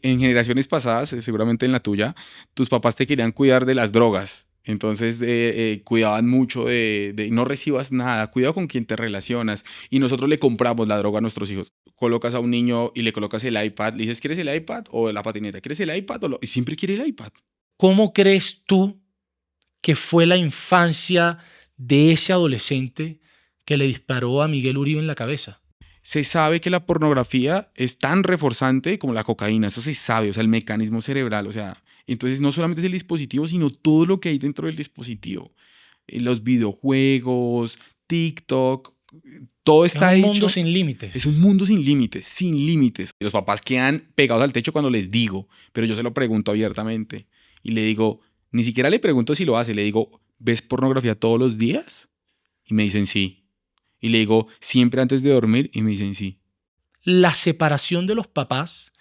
En generaciones pasadas, seguramente en la tuya, tus papás te querían cuidar de las drogas. Entonces cuidaban mucho de no recibas nada, cuidado con quien te relacionas. Y nosotros le compramos la droga a nuestros hijos. Colocas a un niño y le colocas el iPad, le dices, ¿quieres el iPad o la patineta? ¿Quieres el iPad y siempre quiere el iPad? ¿Cómo crees tú que fue la infancia de ese adolescente que le disparó a Miguel Uribe en la cabeza? Se sabe que la pornografía es tan reforzante como la cocaína, eso se sabe, o sea, el mecanismo cerebral, o sea, entonces no solamente es el dispositivo, sino todo lo que hay dentro del dispositivo. Los videojuegos, TikTok, todo Es está un mundo hecho. sin Es límites. un mundo sin límites, sin límites. Los papás quedan pegados al techo cuando les digo, pero yo se lo pregunto abiertamente y le digo, ni siquiera le pregunto si lo hace, le digo, ¿ves pornografía todos los días? Y me dicen sí. Y le digo, ¿siempre antes de dormir? Y me dicen sí. La separación de los papás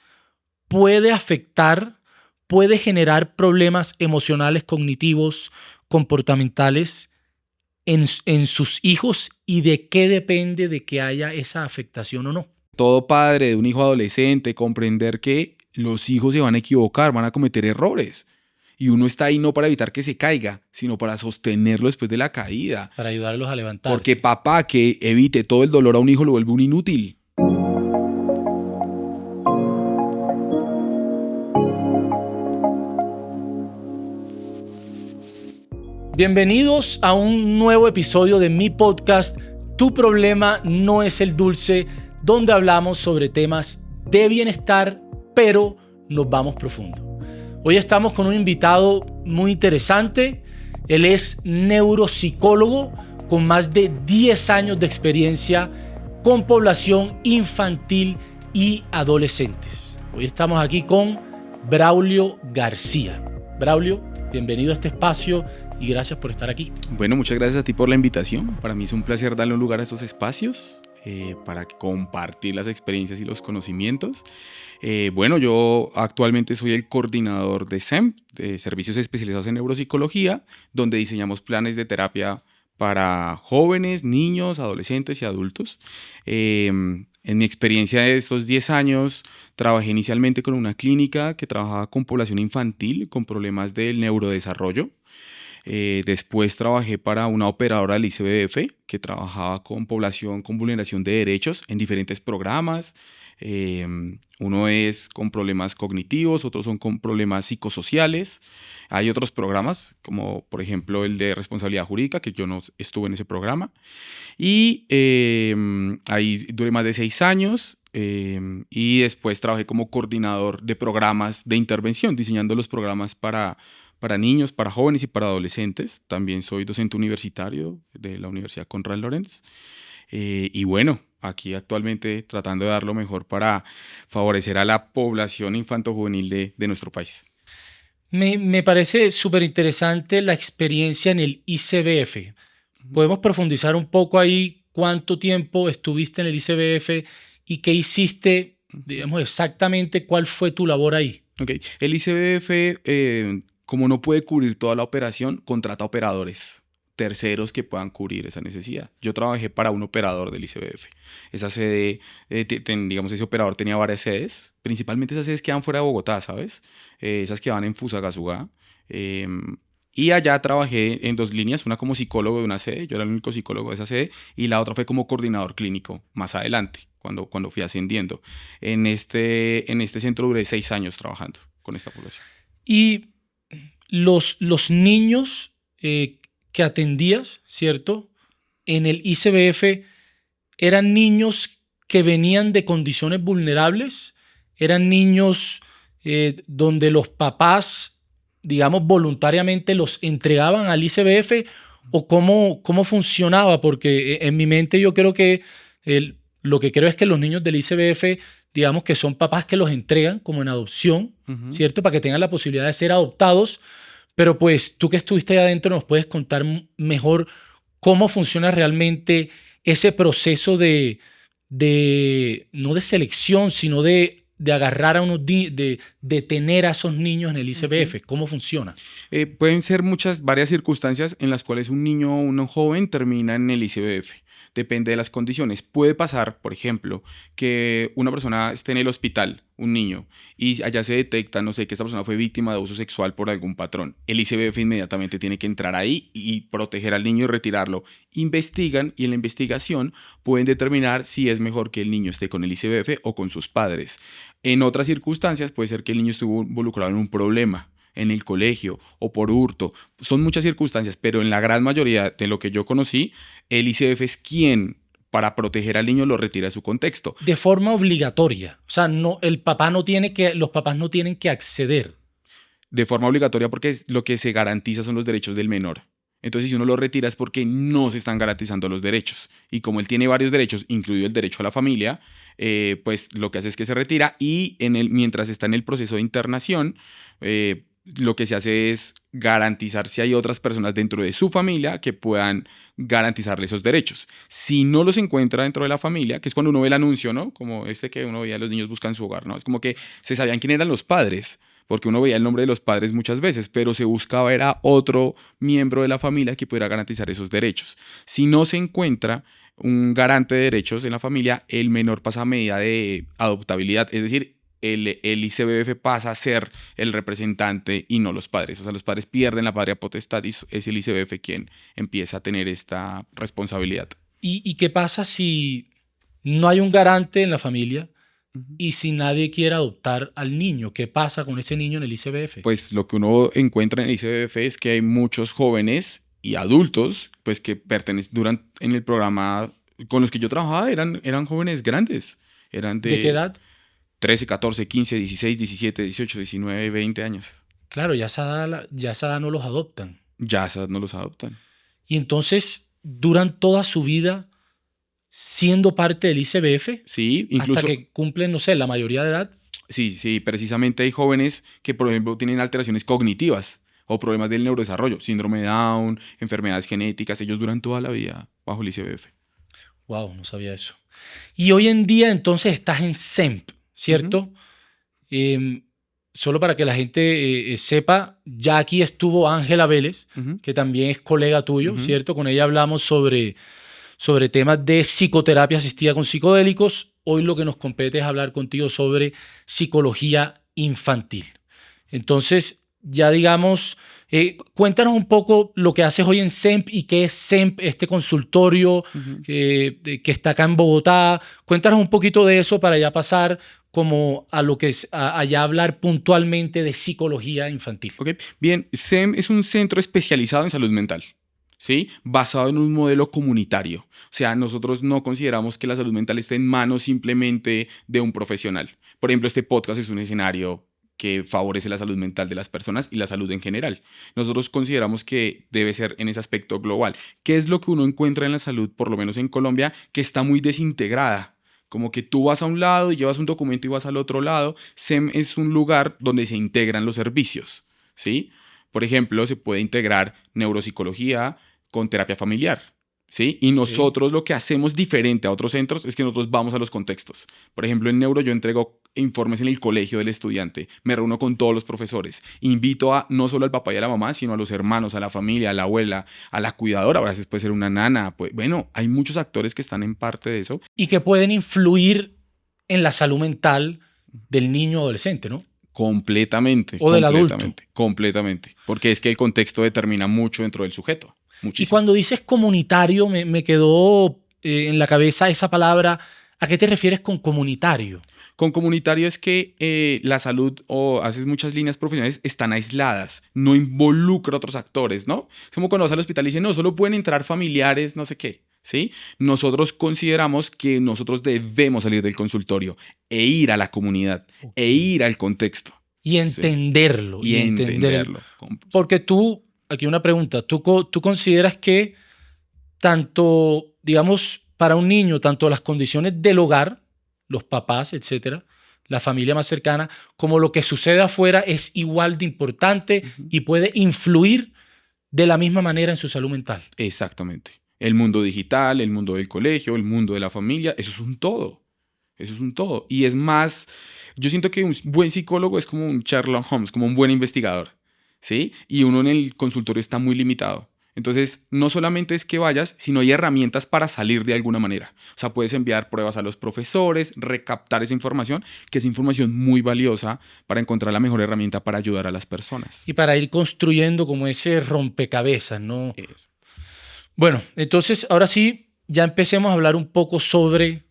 puede afectar, puede generar problemas emocionales, cognitivos, comportamentales en sus hijos, y de qué depende de que haya esa afectación o no. Todo padre de un hijo adolescente comprender que los hijos se van a equivocar, van a cometer errores. Y uno está ahí no para evitar que se caiga, sino para sostenerlo después de la caída. Para ayudarlos a Porque levantarse. papá que evite todo el dolor a un hijo lo vuelve un inútil. Bienvenidos a un nuevo episodio de mi podcast Tu problema no es el dulce, donde hablamos sobre temas de bienestar, pero nos vamos profundo. Hoy estamos con un invitado muy interesante. Él es neuropsicólogo con más de 10 años de experiencia con población infantil y adolescentes. Hoy estamos aquí con Braulio García. Braulio, bienvenido a este espacio y gracias por estar aquí. Bueno, muchas gracias a ti por la invitación. Para mí es un placer darle un lugar a estos espacios para compartir las experiencias y los conocimientos. Bueno, yo actualmente soy el coordinador de SEM, de Servicios Especializados en Neuropsicología, donde diseñamos planes de terapia para jóvenes, niños, adolescentes y adultos. En mi experiencia de estos 10 años, trabajé inicialmente con una clínica que trabajaba con población infantil con problemas del neurodesarrollo. Después trabajé para una operadora del ICBF que trabajaba con población con vulneración de derechos en diferentes programas. Uno es con problemas cognitivos, otros son con problemas psicosociales. Hay otros programas, como por ejemplo el de responsabilidad jurídica, que yo no estuve en ese programa. Y ahí duré más de 6 años. Y después trabajé como coordinador de programas de intervención, diseñando los programas para niños, para jóvenes y para adolescentes. También soy docente universitario de la Universidad Conrad Lorenz. Y bueno, aquí actualmente tratando de dar lo mejor para favorecer a la población infanto-juvenil de nuestro país. Me parece súper interesante la experiencia en el ICBF. ¿Podemos profundizar un poco ahí cuánto tiempo estuviste en el ICBF y qué hiciste, digamos, exactamente cuál fue tu labor ahí? Okay. El ICBF, como no puede cubrir toda la operación, contrata operadores terceros que puedan cubrir esa necesidad. Yo trabajé para un operador del ICBF. Esa sede, digamos, ese operador tenía varias sedes, principalmente esas sedes que van fuera de Bogotá, ¿sabes? Esas que van en Fusagasugá. Y allá trabajé en 2 líneas, una como psicólogo de una sede, yo era el único psicólogo de esa sede, y la otra fue como coordinador clínico más adelante, cuando fui ascendiendo. En este centro duré 6 años trabajando con esta población. Y los niños que atendías, ¿cierto? En el ICBF, ¿eran niños que venían de condiciones vulnerables? ¿Eran niños donde los papás, digamos, voluntariamente los entregaban al ICBF? ¿O cómo funcionaba? Porque en mi mente yo creo que lo que creo es que los niños del ICBF, digamos que son papás que los entregan como en adopción, ¿cierto? Para que tengan la posibilidad de ser adoptados. Pero pues tú que estuviste ahí adentro nos puedes contar mejor cómo funciona realmente ese proceso no de selección, sino de agarrar a unos, de tener a esos niños en el ICBF. ¿Cómo funciona? Pueden ser varias circunstancias en las cuales un niño o un joven termina en el ICBF. depende de las condiciones. Puede pasar, por ejemplo, que una persona esté en el hospital, un niño, y allá se detecta, no sé, que esta persona fue víctima de abuso sexual por algún patrón. El ICBF inmediatamente tiene que entrar ahí y proteger al niño y retirarlo. Investigan y en la investigación pueden determinar si es mejor que el niño esté con el ICBF o con sus padres. En otras circunstancias puede ser que el niño estuvo involucrado en un problema en el colegio o por hurto. Son muchas circunstancias, pero en la gran mayoría de lo que yo conocí, el ICBF es quien, para proteger al niño, lo retira de su contexto. De forma obligatoria. O sea, no, los papás no tienen que acceder. De forma obligatoria porque lo que se garantiza son los derechos del menor. Entonces, si uno lo retira es porque no se están garantizando los derechos. Y como él tiene varios derechos, incluido el derecho a la familia, pues lo que hace es que se retira y mientras está en el proceso de internación, lo que se hace es garantizar si hay otras personas dentro de su familia que puedan garantizarle esos derechos. Si no los encuentra dentro de la familia, que es cuando uno ve el anuncio, ¿no? Como que uno veía, los niños buscan su hogar, ¿no? Es como que se sabían quién eran los padres, porque uno veía el nombre de los padres muchas veces, pero se buscaba era otro miembro de la familia que pudiera garantizar esos derechos. Si no se encuentra un garante de derechos en la familia, el menor pasa a medida de adoptabilidad, es decir, el ICBF pasa a ser el representante y no los padres. O sea, los padres pierden la patria potestad y es el ICBF quien empieza a tener esta responsabilidad. ¿Y qué pasa si no hay un garante en la familia y si nadie quiere adoptar al niño? ¿Qué pasa con ese niño en el ICBF? Pues lo que uno encuentra en el ICBF es que hay muchos jóvenes y adultos pues que pertenecen en el programa con los que yo trabajaba, eran jóvenes grandes. Eran ¿De qué edad? 13, 14, 15, 16, 17, 18, 19, 20 años. Claro, ya esa edad no los adoptan. Ya esas no los adoptan. Y entonces duran toda su vida siendo parte del ICBF. Sí, incluso. Hasta que cumplen, no sé, la mayoría de edad. Sí, precisamente hay jóvenes que, por ejemplo, tienen alteraciones cognitivas o problemas del neurodesarrollo, síndrome de Down, enfermedades genéticas. Ellos duran toda la vida bajo el ICBF. Wow, no sabía eso. Y hoy en día entonces estás en SEMP, ¿cierto? Solo para que la gente sepa, ya aquí estuvo Ángela Vélez, que también es colega tuyo, ¿cierto? Con ella hablamos sobre temas de psicoterapia asistida con psicodélicos. Hoy lo que nos compete es hablar contigo sobre psicología infantil. Entonces, ya digamos, cuéntanos un poco lo que haces hoy en SEMP y qué es SEMP, este consultorio que está acá en Bogotá. Cuéntanos un poquito de eso para ya pasar como a lo que es allá hablar puntualmente de psicología infantil. Okay. Bien, SEM es un centro especializado en salud mental, ¿sí? Basado en un modelo comunitario. O sea, nosotros no consideramos que la salud mental esté en manos simplemente de un profesional. Por ejemplo, este podcast es un escenario que favorece la salud mental de las personas y la salud en general. Nosotros consideramos que debe ser en ese aspecto global. ¿Qué es lo que uno encuentra en la salud, por lo menos en Colombia, que está muy desintegrada? Como que tú vas a un lado y llevas un documento y vas al otro lado. SEM es un lugar donde se integran los servicios, ¿sí? Por ejemplo, se puede integrar neuropsicología con terapia familiar, ¿sí? Y nosotros lo que hacemos diferente a otros centros es que nosotros vamos a los contextos. Por ejemplo, en neuro yo entrego informes en el colegio del estudiante, me reúno con todos los profesores, invito a no solo al papá y a la mamá, sino a los hermanos, a la familia, a la abuela, a la cuidadora, a veces puede ser una nana, pues, bueno, hay muchos actores que están en parte de eso. Y que pueden influir en la salud mental del niño o adolescente, ¿no? Completamente. O del adulto. Completamente. Porque es que el contexto determina mucho dentro del sujeto. Muchísimo. Y cuando dices comunitario, me quedó en la cabeza esa palabra. ¿A qué te refieres con comunitario? Con comunitario es que la salud o haces muchas líneas profesionales están aisladas, no involucra a otros actores, ¿no? Es como cuando vas al hospital y dicen, no, solo pueden entrar familiares, no sé qué, ¿sí? Nosotros consideramos que nosotros debemos salir del consultorio e ir a la comunidad, e ir al contexto. Y entenderlo. ¿sí? Y entenderlo. Porque tú, aquí una pregunta, ¿tú consideras que tanto, digamos, para un niño, tanto las condiciones del hogar, los papás, etcétera, la familia más cercana, como lo que sucede afuera es igual de importante y puede influir de la misma manera en su salud mental? Exactamente. El mundo digital, el mundo del colegio, el mundo de la familia, eso es un todo. Eso es un todo. Y es más, yo siento que un buen psicólogo es como un Sherlock Holmes, como un buen investigador, ¿sí? Y uno en el consultorio está muy limitado. Entonces, no solamente es que vayas, sino hay herramientas para salir de alguna manera. O sea, puedes enviar pruebas a los profesores, recaptar esa información, que es información muy valiosa para encontrar la mejor herramienta para ayudar a las personas. Y para ir construyendo como ese rompecabezas, ¿no? Eso. Bueno, entonces ahora sí, ya empecemos a hablar un poco sobre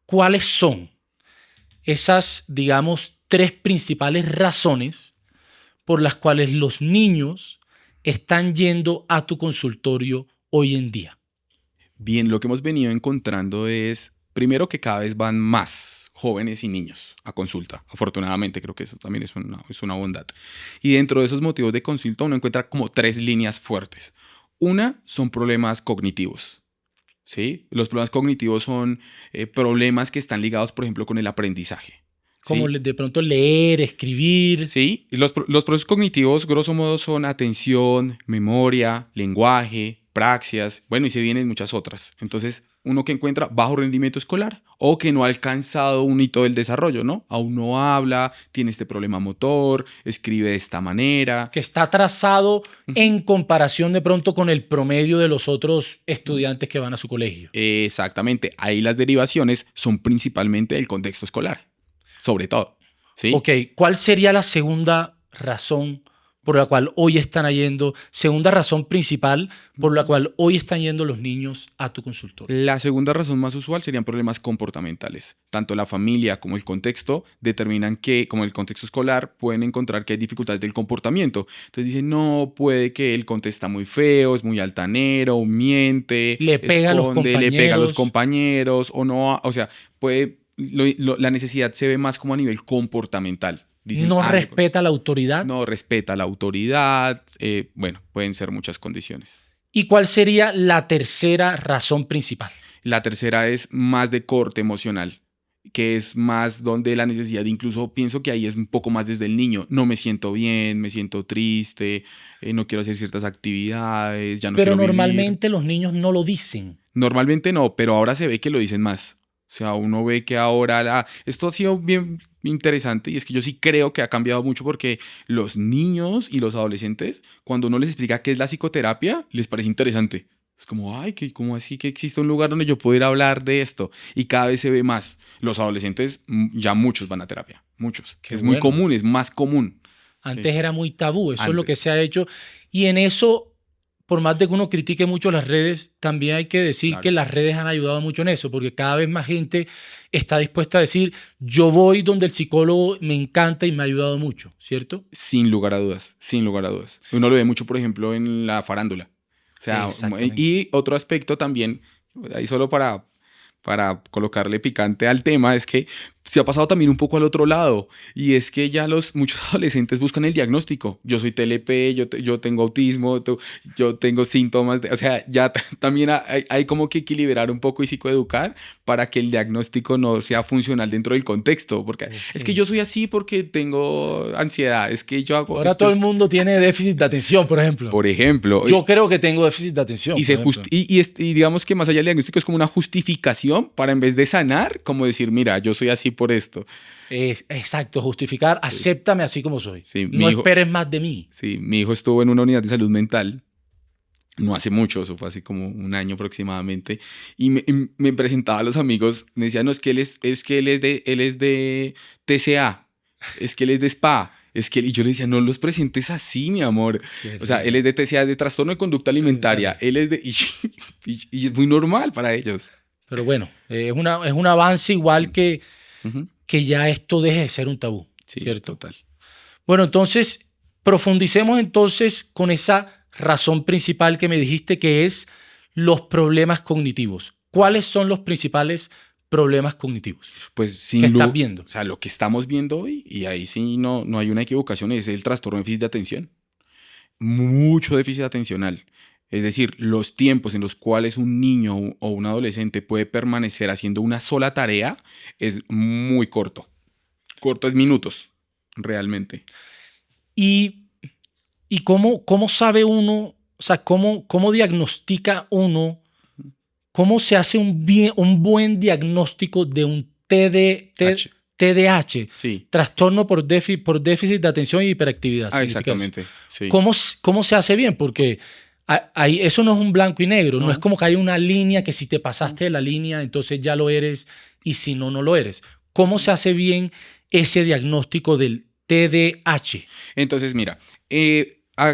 cuáles son esas, digamos, 3 principales razones por las cuales los niños están yendo a tu consultorio hoy en día. Bien, lo que hemos venido encontrando es, primero, que cada vez van más jóvenes y niños a consulta. Afortunadamente, creo que eso también es una bondad. Y dentro de esos motivos de consulta uno encuentra como 3 líneas fuertes. Una son problemas cognitivos. ¿Sí? Los problemas cognitivos son problemas que están ligados, por ejemplo, con el aprendizaje. Como ¿Sí? de pronto leer, escribir. Sí, y los procesos cognitivos, grosso modo, son atención, memoria, lenguaje, praxias, bueno, y se vienen muchas otras. Entonces, uno que encuentra bajo rendimiento escolar o que no ha alcanzado un hito del desarrollo, ¿no? Aún no habla, tiene este problema motor, escribe de esta manera. Que está atrasado en comparación de pronto con el promedio de los otros estudiantes que van a su colegio. Exactamente. Ahí las derivaciones son principalmente del contexto escolar, sobre todo. ¿Sí? Ok, ¿cuál sería la segunda razón por la cual hoy están yendo, segunda razón principal por la cual hoy están yendo los niños a tu consultorio? La segunda razón más usual serían problemas comportamentales. Tanto la familia como el contexto determinan que, como el contexto escolar, pueden encontrar que hay dificultades del comportamiento. Entonces dicen, no, puede que él contesta muy feo, es muy altanero, miente, Le pega a los esconde, le pega a los compañeros. compañeros, o no, o sea, puede, la necesidad se ve más como a nivel comportamental. Dicen, No respeta la autoridad. no respeta la autoridad, bueno, pueden ser muchas condiciones. ¿Y cuál sería la tercera razón principal? La tercera es más de corte emocional, que es más donde la necesidad, incluso pienso que ahí es un poco más desde el niño. No me siento bien, me siento triste, no quiero hacer ciertas actividades, ya no Pero quiero vivir. normalmente los niños no lo dicen. Normalmente no, pero ahora se ve que lo dicen más. O sea, uno ve que ahora esto ha sido bien interesante y es que yo sí creo que ha cambiado mucho porque los niños y los adolescentes, cuando uno les explica qué es la psicoterapia, les parece interesante. Es como, ay, ¿cómo así que existe un lugar donde yo puedo ir a hablar de esto? Y cada vez se ve más. Los adolescentes, ya muchos van a terapia, muchos. Qué Es muy bueno. común, es más común. Antes Sí. era muy tabú, eso es lo Antes. que se ha hecho. Y en eso, por más de que uno critique mucho las redes, también hay que decir Claro. que las redes han ayudado mucho en eso, porque cada vez más gente está dispuesta a decir, yo voy donde el psicólogo me encanta y me ha ayudado mucho, ¿cierto? Sin lugar a dudas, sin lugar a dudas. Uno lo ve mucho, por ejemplo, en la farándula. O sea, Exactamente. y otro aspecto también, ahí solo para colocarle picante al tema, es que se ha pasado también un poco al otro lado, y es que ya muchos adolescentes buscan el diagnóstico. Yo soy TLP, yo tengo autismo, yo tengo síntomas, o sea, ya también hay como que equilibrar un poco y psicoeducar para que el diagnóstico no sea funcional dentro del contexto, porque es que yo soy así porque tengo ansiedad, es que yo hago... Ahora esto todo el mundo tiene déficit de atención, por ejemplo. Por ejemplo. Yo creo que tengo déficit de atención. Y digamos que más allá del diagnóstico es como una justificación para, en vez de sanar, como decir, mira, yo soy así por esto. Exacto, justificar, Sí. acéptame así como soy. Sí, No esperes más de mí. Sí, mi hijo estuvo en una unidad de salud mental, no hace mucho, eso fue así como un año aproximadamente, y me presentaba a los amigos, me decían, no, es que él es de TCA, es que él es de SPA. Y yo le decía, no los presentes así, mi amor. Qué O sea, él risa. es de TCA, de trastorno de conducta alimentaria. Él es de... Y es muy normal para ellos. Pero bueno, es un avance igual que Ujú. ya esto deje de ser un tabú, Sí, ¿cierto? total. Bueno, entonces, profundicemos entonces con esa razón principal que me dijiste, que es los problemas cognitivos. ¿Cuáles son los principales problemas cognitivos Pues que sin estás duda, viendo? o sea, lo que estamos viendo hoy, y ahí sí no hay una equivocación, es el trastorno de déficit de atención. Mucho déficit atencional. Es decir, los tiempos en los cuales un niño o un adolescente puede permanecer haciendo una sola tarea es muy corto. Corto es minutos, realmente. ¿Y cómo sabe uno, o sea, cómo diagnostica uno, cómo se hace un buen diagnóstico de un TDAH, Sí. trastorno por déficit de atención y hiperactividad. Exactamente. Sí. ¿Cómo se hace bien? Porque ahí, eso no es un blanco y negro, no es como que hay una línea que si te pasaste de la línea, entonces ya lo eres y si no, no lo eres. ¿Cómo se hace bien ese diagnóstico del TDAH? Entonces, mira,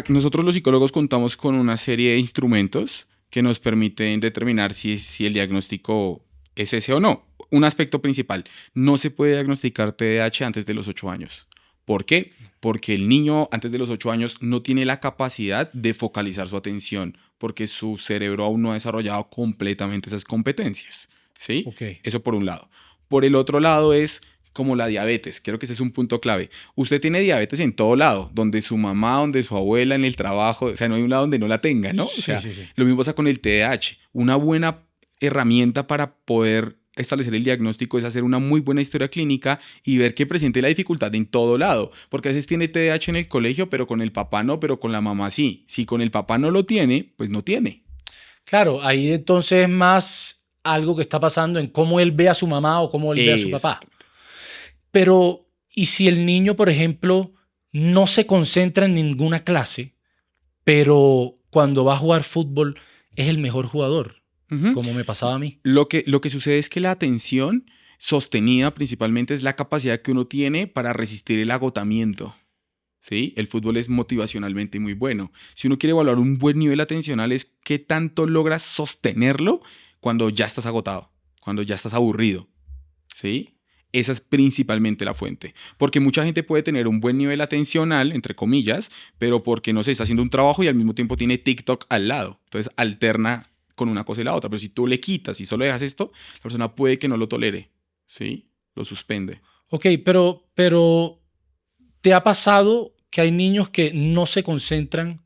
nosotros los psicólogos contamos con una serie de instrumentos que nos permiten determinar si el diagnóstico es ese o no. Un aspecto principal, no se puede diagnosticar TDAH antes de los 8 años. ¿Por qué? Porque el niño antes de los 8 años no tiene la capacidad de focalizar su atención, porque su cerebro aún no ha desarrollado completamente esas competencias. ¿Sí? Okay. Eso por un lado. Por el otro lado es como la diabetes. Creo que ese es un punto clave. Usted tiene diabetes en todo lado, donde su mamá, donde su abuela, en el trabajo, o sea, no hay un lado donde no la tenga, ¿no? Sí, O sea, sí. lo mismo pasa con el TDAH. Una buena herramienta para poder establecer el diagnóstico es hacer una muy buena historia clínica y ver que presente la dificultad en todo lado, porque a veces tiene TDAH en el colegio, pero con el papá no, pero con la mamá sí. Si con el papá no lo tiene, pues no tiene. Claro, ahí entonces es más algo que está pasando en cómo él ve a su mamá o cómo él ve a su papá. Exactamente. Pero, ¿y si el niño, por ejemplo, no se concentra en ninguna clase, pero cuando va a jugar fútbol es el mejor jugador, Ujú. como me pasaba a mí? Lo que sucede es que la atención sostenida principalmente es la capacidad que uno tiene para resistir el agotamiento. ¿Sí? El fútbol es motivacionalmente muy bueno. Si uno quiere evaluar un buen nivel atencional es qué tanto logras sostenerlo cuando ya estás agotado, cuando ya estás aburrido. ¿Sí? Esa es principalmente la fuente. Porque mucha gente puede tener un buen nivel atencional, entre comillas, pero porque, no sé, está haciendo un trabajo y al mismo tiempo tiene TikTok al lado. Entonces alterna con una cosa y la otra. Pero si tú le quitas y solo dejas esto, la persona puede que no lo tolere. ¿Sí? Lo suspende. Ok, pero ¿te ha pasado que hay niños que no se concentran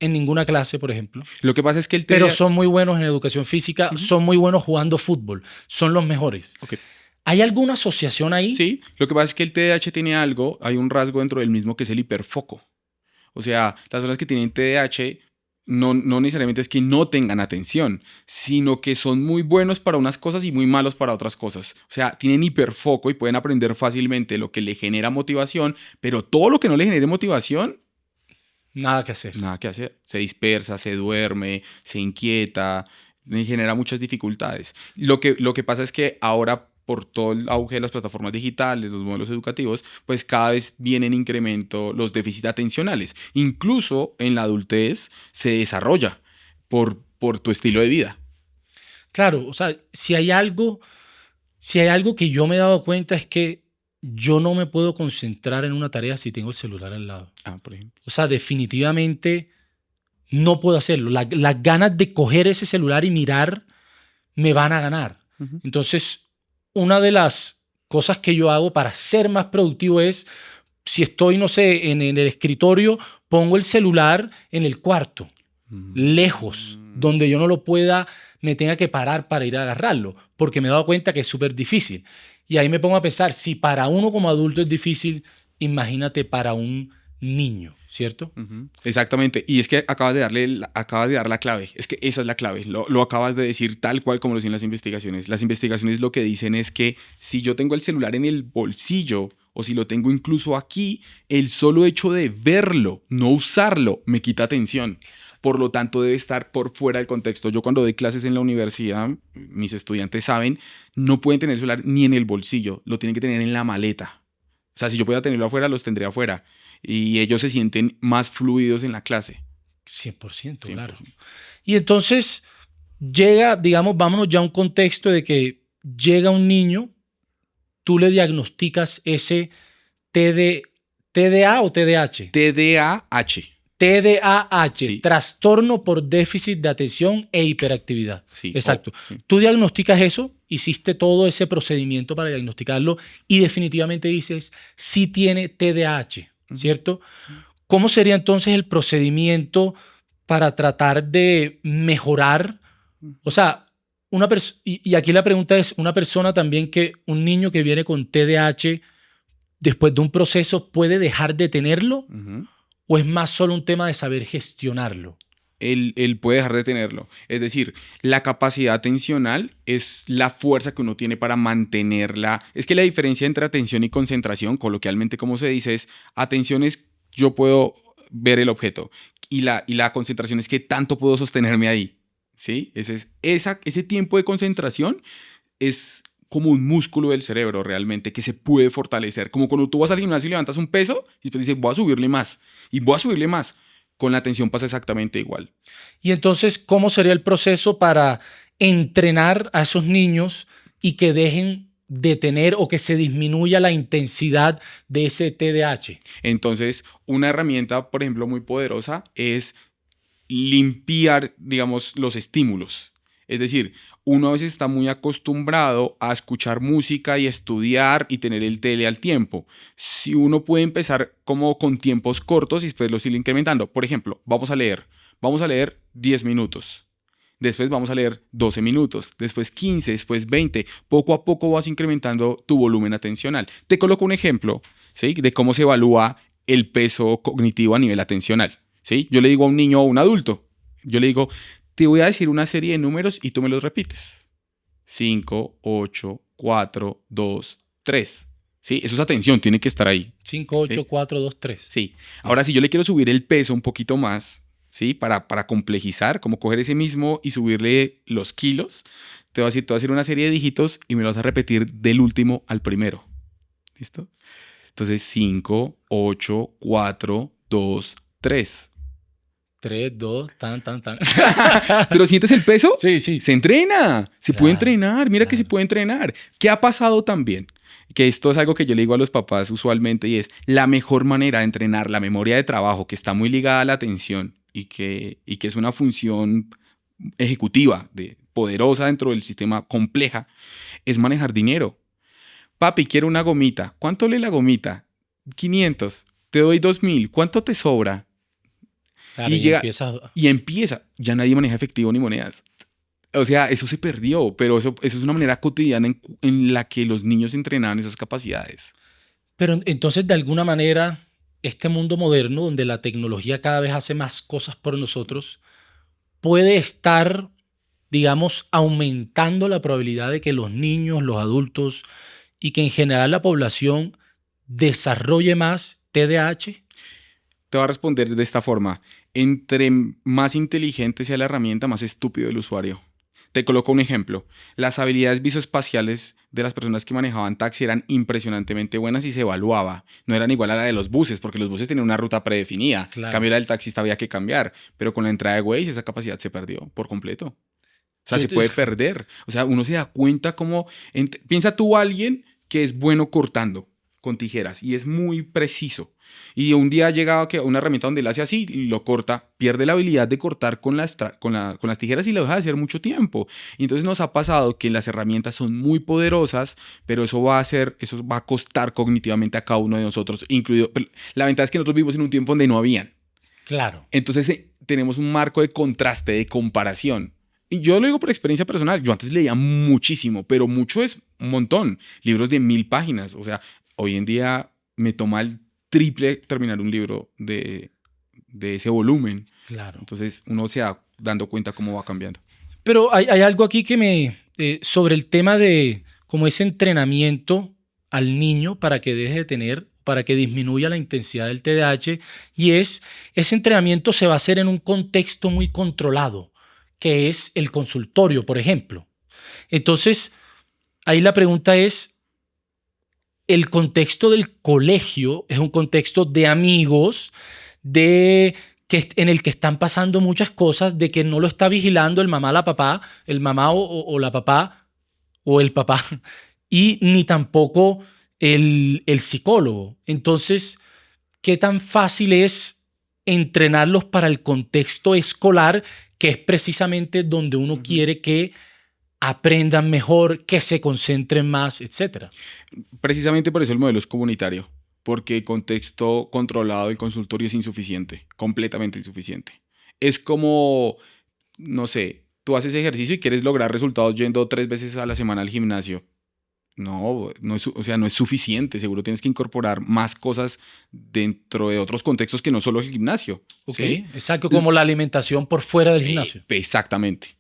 en ninguna clase, por ejemplo, Lo que pasa es que el pero TDAH... son muy buenos en educación física, son muy buenos jugando fútbol, son los mejores? Ok. ¿Hay alguna asociación ahí? Sí, lo que pasa es que el TDAH tiene algo, hay un rasgo dentro del mismo que es el hiperfoco. O sea, las personas que tienen TDAH no necesariamente es que no tengan atención, sino que son muy buenos para unas cosas y muy malos para otras cosas. O sea, tienen hiperfoco y pueden aprender fácilmente lo que le genera motivación, pero todo lo que no le genere motivación, Nada que hacer. nada que hacer. Se dispersa, se duerme, se inquieta, y genera muchas dificultades. Lo que pasa es que ahora, por todo el auge de las plataformas digitales, los modelos educativos, pues cada vez vienen en incremento los déficits atencionales. Incluso en la adultez se desarrolla por tu estilo de vida. Claro, o sea, si hay algo que yo me he dado cuenta es que yo no me puedo concentrar en una tarea si tengo el celular al lado. Por ejemplo. O sea, definitivamente no puedo hacerlo. Las ganas de coger ese celular y mirar me van a ganar. Ujú. Entonces, una de las cosas que yo hago para ser más productivo es, si estoy, no sé, en el escritorio, pongo el celular en el cuarto, lejos, donde yo no lo pueda, me tenga que parar para ir a agarrarlo, porque me he dado cuenta que es súper difícil. Y ahí me pongo a pensar, si para uno como adulto es difícil, imagínate para un niño, ¿cierto? Ujú. Exactamente. Y es que acabas de dar la clave. Es que esa es la clave. Lo acabas de decir tal cual como lo dicen las investigaciones. Las investigaciones lo que dicen es que si yo tengo el celular en el bolsillo o si lo tengo incluso aquí, el solo hecho de verlo, no usarlo, me quita atención. Por lo tanto, debe estar por fuera del contexto. Yo cuando doy clases en la universidad, mis estudiantes saben, no pueden tener el celular ni en el bolsillo, lo tienen que tener en la maleta. O sea, si yo pudiera tenerlo afuera, los tendría afuera. Y ellos se sienten más fluidos en la clase. 100%, 100%. claro. Y entonces llega, digamos, vámonos ya a un contexto de que llega un niño, tú le diagnosticas ese TDA o TDAH. TDAH. TDAH, Sí. trastorno por déficit de atención e hiperactividad. Sí. Exacto. Sí. Tú diagnosticas eso, hiciste todo ese procedimiento para diagnosticarlo y definitivamente dices, sí tiene TDAH, ¿cierto? ¿Cómo sería entonces el procedimiento para tratar de mejorar? O sea, y aquí la pregunta es, una persona también un niño que viene con TDAH, después de un proceso, ¿puede dejar de tenerlo? Ujú. ¿O es más solo un tema de saber gestionarlo? él puede dejar de tenerlo. Es decir, la capacidad atencional es la fuerza que uno tiene para mantenerla. Es que la diferencia entre atención y concentración, coloquialmente como se dice, es atención es yo puedo ver el objeto y la concentración es que tanto puedo sostenerme ahí. ¿Sí? Ese tiempo de concentración es como un músculo del cerebro realmente que se puede fortalecer. Como cuando tú vas al gimnasio y levantas un peso y después dices, voy a subirle más y voy a subirle más. Con la atención pasa exactamente igual. Y entonces, ¿cómo sería el proceso para entrenar a esos niños y que dejen de tener o que se disminuya la intensidad de ese TDAH? Entonces, una herramienta, por ejemplo, muy poderosa es limpiar, digamos, los estímulos. Es decir, uno a veces está muy acostumbrado a escuchar música y estudiar y tener el tele al tiempo. Si uno puede empezar como con tiempos cortos y después los ir incrementando. Por ejemplo, vamos a leer 10 minutos. Después vamos a leer 12 minutos, después 15, después 20. Poco a poco vas incrementando tu volumen atencional. Te coloco un ejemplo, ¿sí?, de cómo se evalúa el peso cognitivo a nivel atencional. ¿Sí? Yo le digo a un niño o a un adulto, yo le digo, te voy a decir una serie de números y tú me los repites. 5, 8, 4, 2, 3. ¿Sí? Eso es atención, tiene que estar ahí. 5, 8, ¿Sí? 4, 2, 3. Sí. Ahora, si yo le quiero subir el peso un poquito más, ¿sí? Para complejizar, como coger ese mismo y subirle los kilos, te voy a decir una serie de dígitos y me lo vas a repetir del último al primero. ¿Listo? Entonces, 5, 8, 4, 2, 3. 3, 2, tan. Pero ¿sientes el peso? Sí, sí. Se entrena, se puede Claro, entrenar, mira que se claro. puede entrenar. ¿Qué ha pasado también? Que esto es algo que yo le digo a los papás usualmente y es la mejor manera de entrenar la memoria de trabajo que está muy ligada a la atención y que es una función ejecutiva, poderosa dentro del sistema compleja, es manejar dinero. Papi, quiero una gomita. ¿Cuánto vale la gomita? 500. Te doy 2000. ¿Cuánto te sobra? Claro, Y y llega empiezas. y empieza. Ya nadie maneja efectivo ni monedas. O sea, eso se perdió, pero eso es una manera cotidiana en la que los niños entrenan esas capacidades. Pero entonces, de alguna manera, este mundo moderno, donde la tecnología cada vez hace más cosas por nosotros, puede estar, digamos, aumentando la probabilidad de que los niños, los adultos y que en general la población desarrolle más TDAH. Te voy a responder de esta forma. Entre más inteligente sea la herramienta, más estúpido el usuario. Te coloco un ejemplo. Las habilidades visoespaciales de las personas que manejaban taxi eran impresionantemente buenas y se evaluaba. No eran igual a la de los buses, porque los buses tenían una ruta predefinida. En Claro. cambio, la del taxista había que cambiar. Pero con la entrada de Waze, esa capacidad se perdió por completo. O sea, Yo se te- puede perder. O sea, uno se da cuenta cómo... Piensa tú a alguien que es bueno cortando con tijeras y es muy preciso. Y un día llega a una herramienta donde él hace así y lo corta, pierde la habilidad de cortar con las tijeras y lo deja de hacer mucho tiempo. Y entonces nos ha pasado que las herramientas son muy poderosas, pero eso va a costar cognitivamente a cada uno de nosotros, incluido... La ventaja es que nosotros vivimos en un tiempo donde no habían. Claro. Entonces tenemos un marco de contraste, de comparación. Y yo lo digo por experiencia personal. Yo antes leía muchísimo, pero mucho es un montón. Libros de 1000 páginas. O sea, hoy en día me toma el triple terminar un libro de ese volumen. Claro. Entonces uno se va dando cuenta cómo va cambiando. Pero hay algo aquí que sobre el tema de como ese entrenamiento al niño para que deje de tener, para que disminuya la intensidad del TDAH, y ese entrenamiento se va a hacer en un contexto muy controlado, que es el consultorio, por ejemplo. Entonces, ahí la pregunta es, el contexto del colegio es un contexto de amigos, en el que están pasando muchas cosas, de que no lo está vigilando el mamá, la papá, el mamá o la papá o el papá, y ni tampoco el psicólogo. Entonces, ¿qué tan fácil es entrenarlos para el contexto escolar, que es precisamente donde uno quiere que aprendan mejor, que se concentren más, etcétera? Precisamente por eso el modelo es comunitario. Porque el contexto controlado del consultorio es insuficiente, completamente insuficiente. Es como, no sé, tú haces ejercicio y quieres lograr resultados yendo 3 veces a la semana al gimnasio. No es, o sea, no es suficiente. Seguro tienes que incorporar más cosas dentro de otros contextos que no solo el gimnasio. Ok, ¿Sí? exacto, como la alimentación por fuera del gimnasio. Exactamente.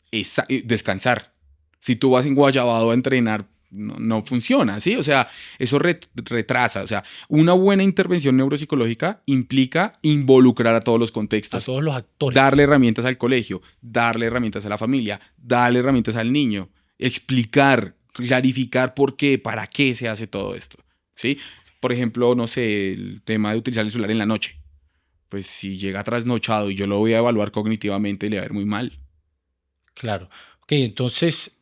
Descansar. Si tú vas en Guayabado a entrenar, no funciona, ¿sí? O sea, eso retrasa. O sea, una buena intervención neuropsicológica implica involucrar a todos los A contextos, todos los actores. darle herramientas al colegio, darle herramientas a la familia, darle herramientas al niño, explicar, clarificar por qué, para qué se hace todo esto, ¿sí? Por ejemplo, no sé, el tema de utilizar el celular en la noche. Pues si llega trasnochado y yo lo voy a evaluar cognitivamente, le va a ir muy mal. Claro. Ok, entonces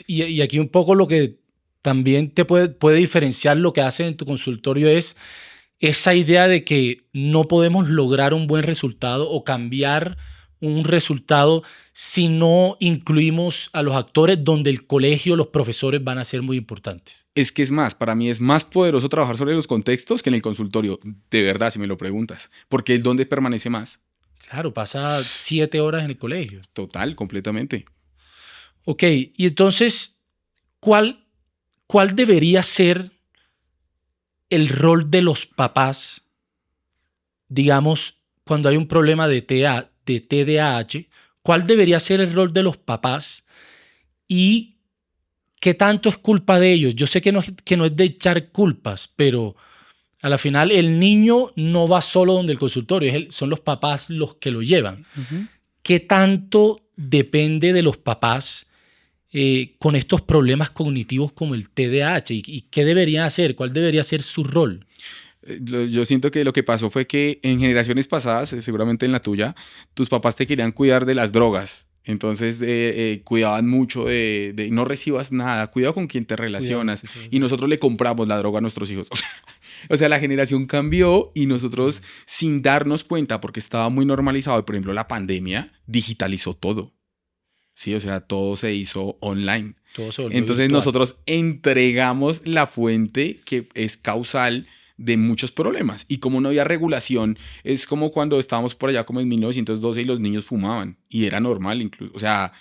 y aquí un poco lo que también te puede diferenciar lo que haces en tu consultorio es esa idea de que no podemos lograr un buen resultado o cambiar un resultado si no incluimos a los actores donde el colegio, los profesores van a ser muy importantes. Es que es más, para mí es más poderoso trabajar sobre los contextos que en el consultorio, de verdad, si me lo preguntas, porque es donde permanece más. Claro, pasa 7 horas en el colegio. Total, completamente. Ok, y entonces, ¿cuál, cuál debería ser el rol de los papás, digamos, cuando hay un problema de TDAH? ¿Cuál debería ser el rol de los papás y qué tanto es culpa de ellos? Yo sé que no es de echar culpas, pero a la final el niño no va solo donde el consultorio, son los papás los que lo llevan. Ujú. ¿Qué tanto depende de los papás con estos problemas cognitivos como el TDAH? ¿Y qué deberían hacer? ¿Cuál debería ser su rol? Yo siento que lo que pasó fue que en generaciones pasadas, seguramente en la tuya, tus papás te querían cuidar de las drogas. Entonces cuidaban mucho de no recibas nada, cuidado con quien te Cuidado. relacionas. Y nosotros le compramos la droga a nuestros hijos. O sea, la generación cambió y nosotros sin darnos cuenta, porque estaba muy normalizado, y por ejemplo la pandemia digitalizó todo. Sí, o sea, todo se hizo online. Todo se volvió Entonces virtual. nosotros entregamos la fuente que es causal de muchos problemas. Y como no había regulación, es como cuando estábamos por allá como en 1912 y los niños fumaban. Y era normal incluso. O sea,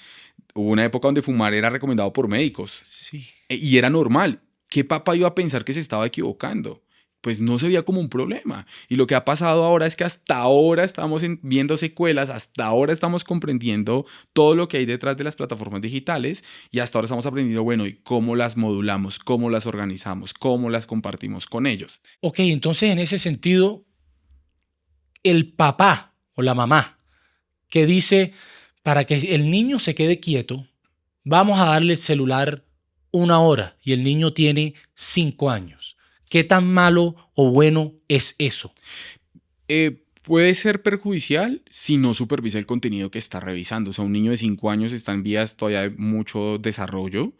hubo una época donde fumar era recomendado por médicos. Sí. Y era normal. ¿Qué papá iba a pensar que se estaba equivocando? Pues no se veía como un problema. Y lo que ha pasado ahora es que hasta ahora estamos viendo secuelas, hasta ahora estamos comprendiendo todo lo que hay detrás de las plataformas digitales y hasta ahora estamos aprendiendo, bueno, y cómo las modulamos, cómo las organizamos, cómo las compartimos con ellos. Ok, entonces en ese sentido, el papá o la mamá que dice, para que el niño se quede quieto, vamos a darle el celular 1 hora y el niño tiene 5 años. ¿Qué tan malo o bueno es eso? Puede ser perjudicial si no supervisa el contenido que está revisando. O sea, un niño de 5 años está en vías todavía de mucho desarrollo,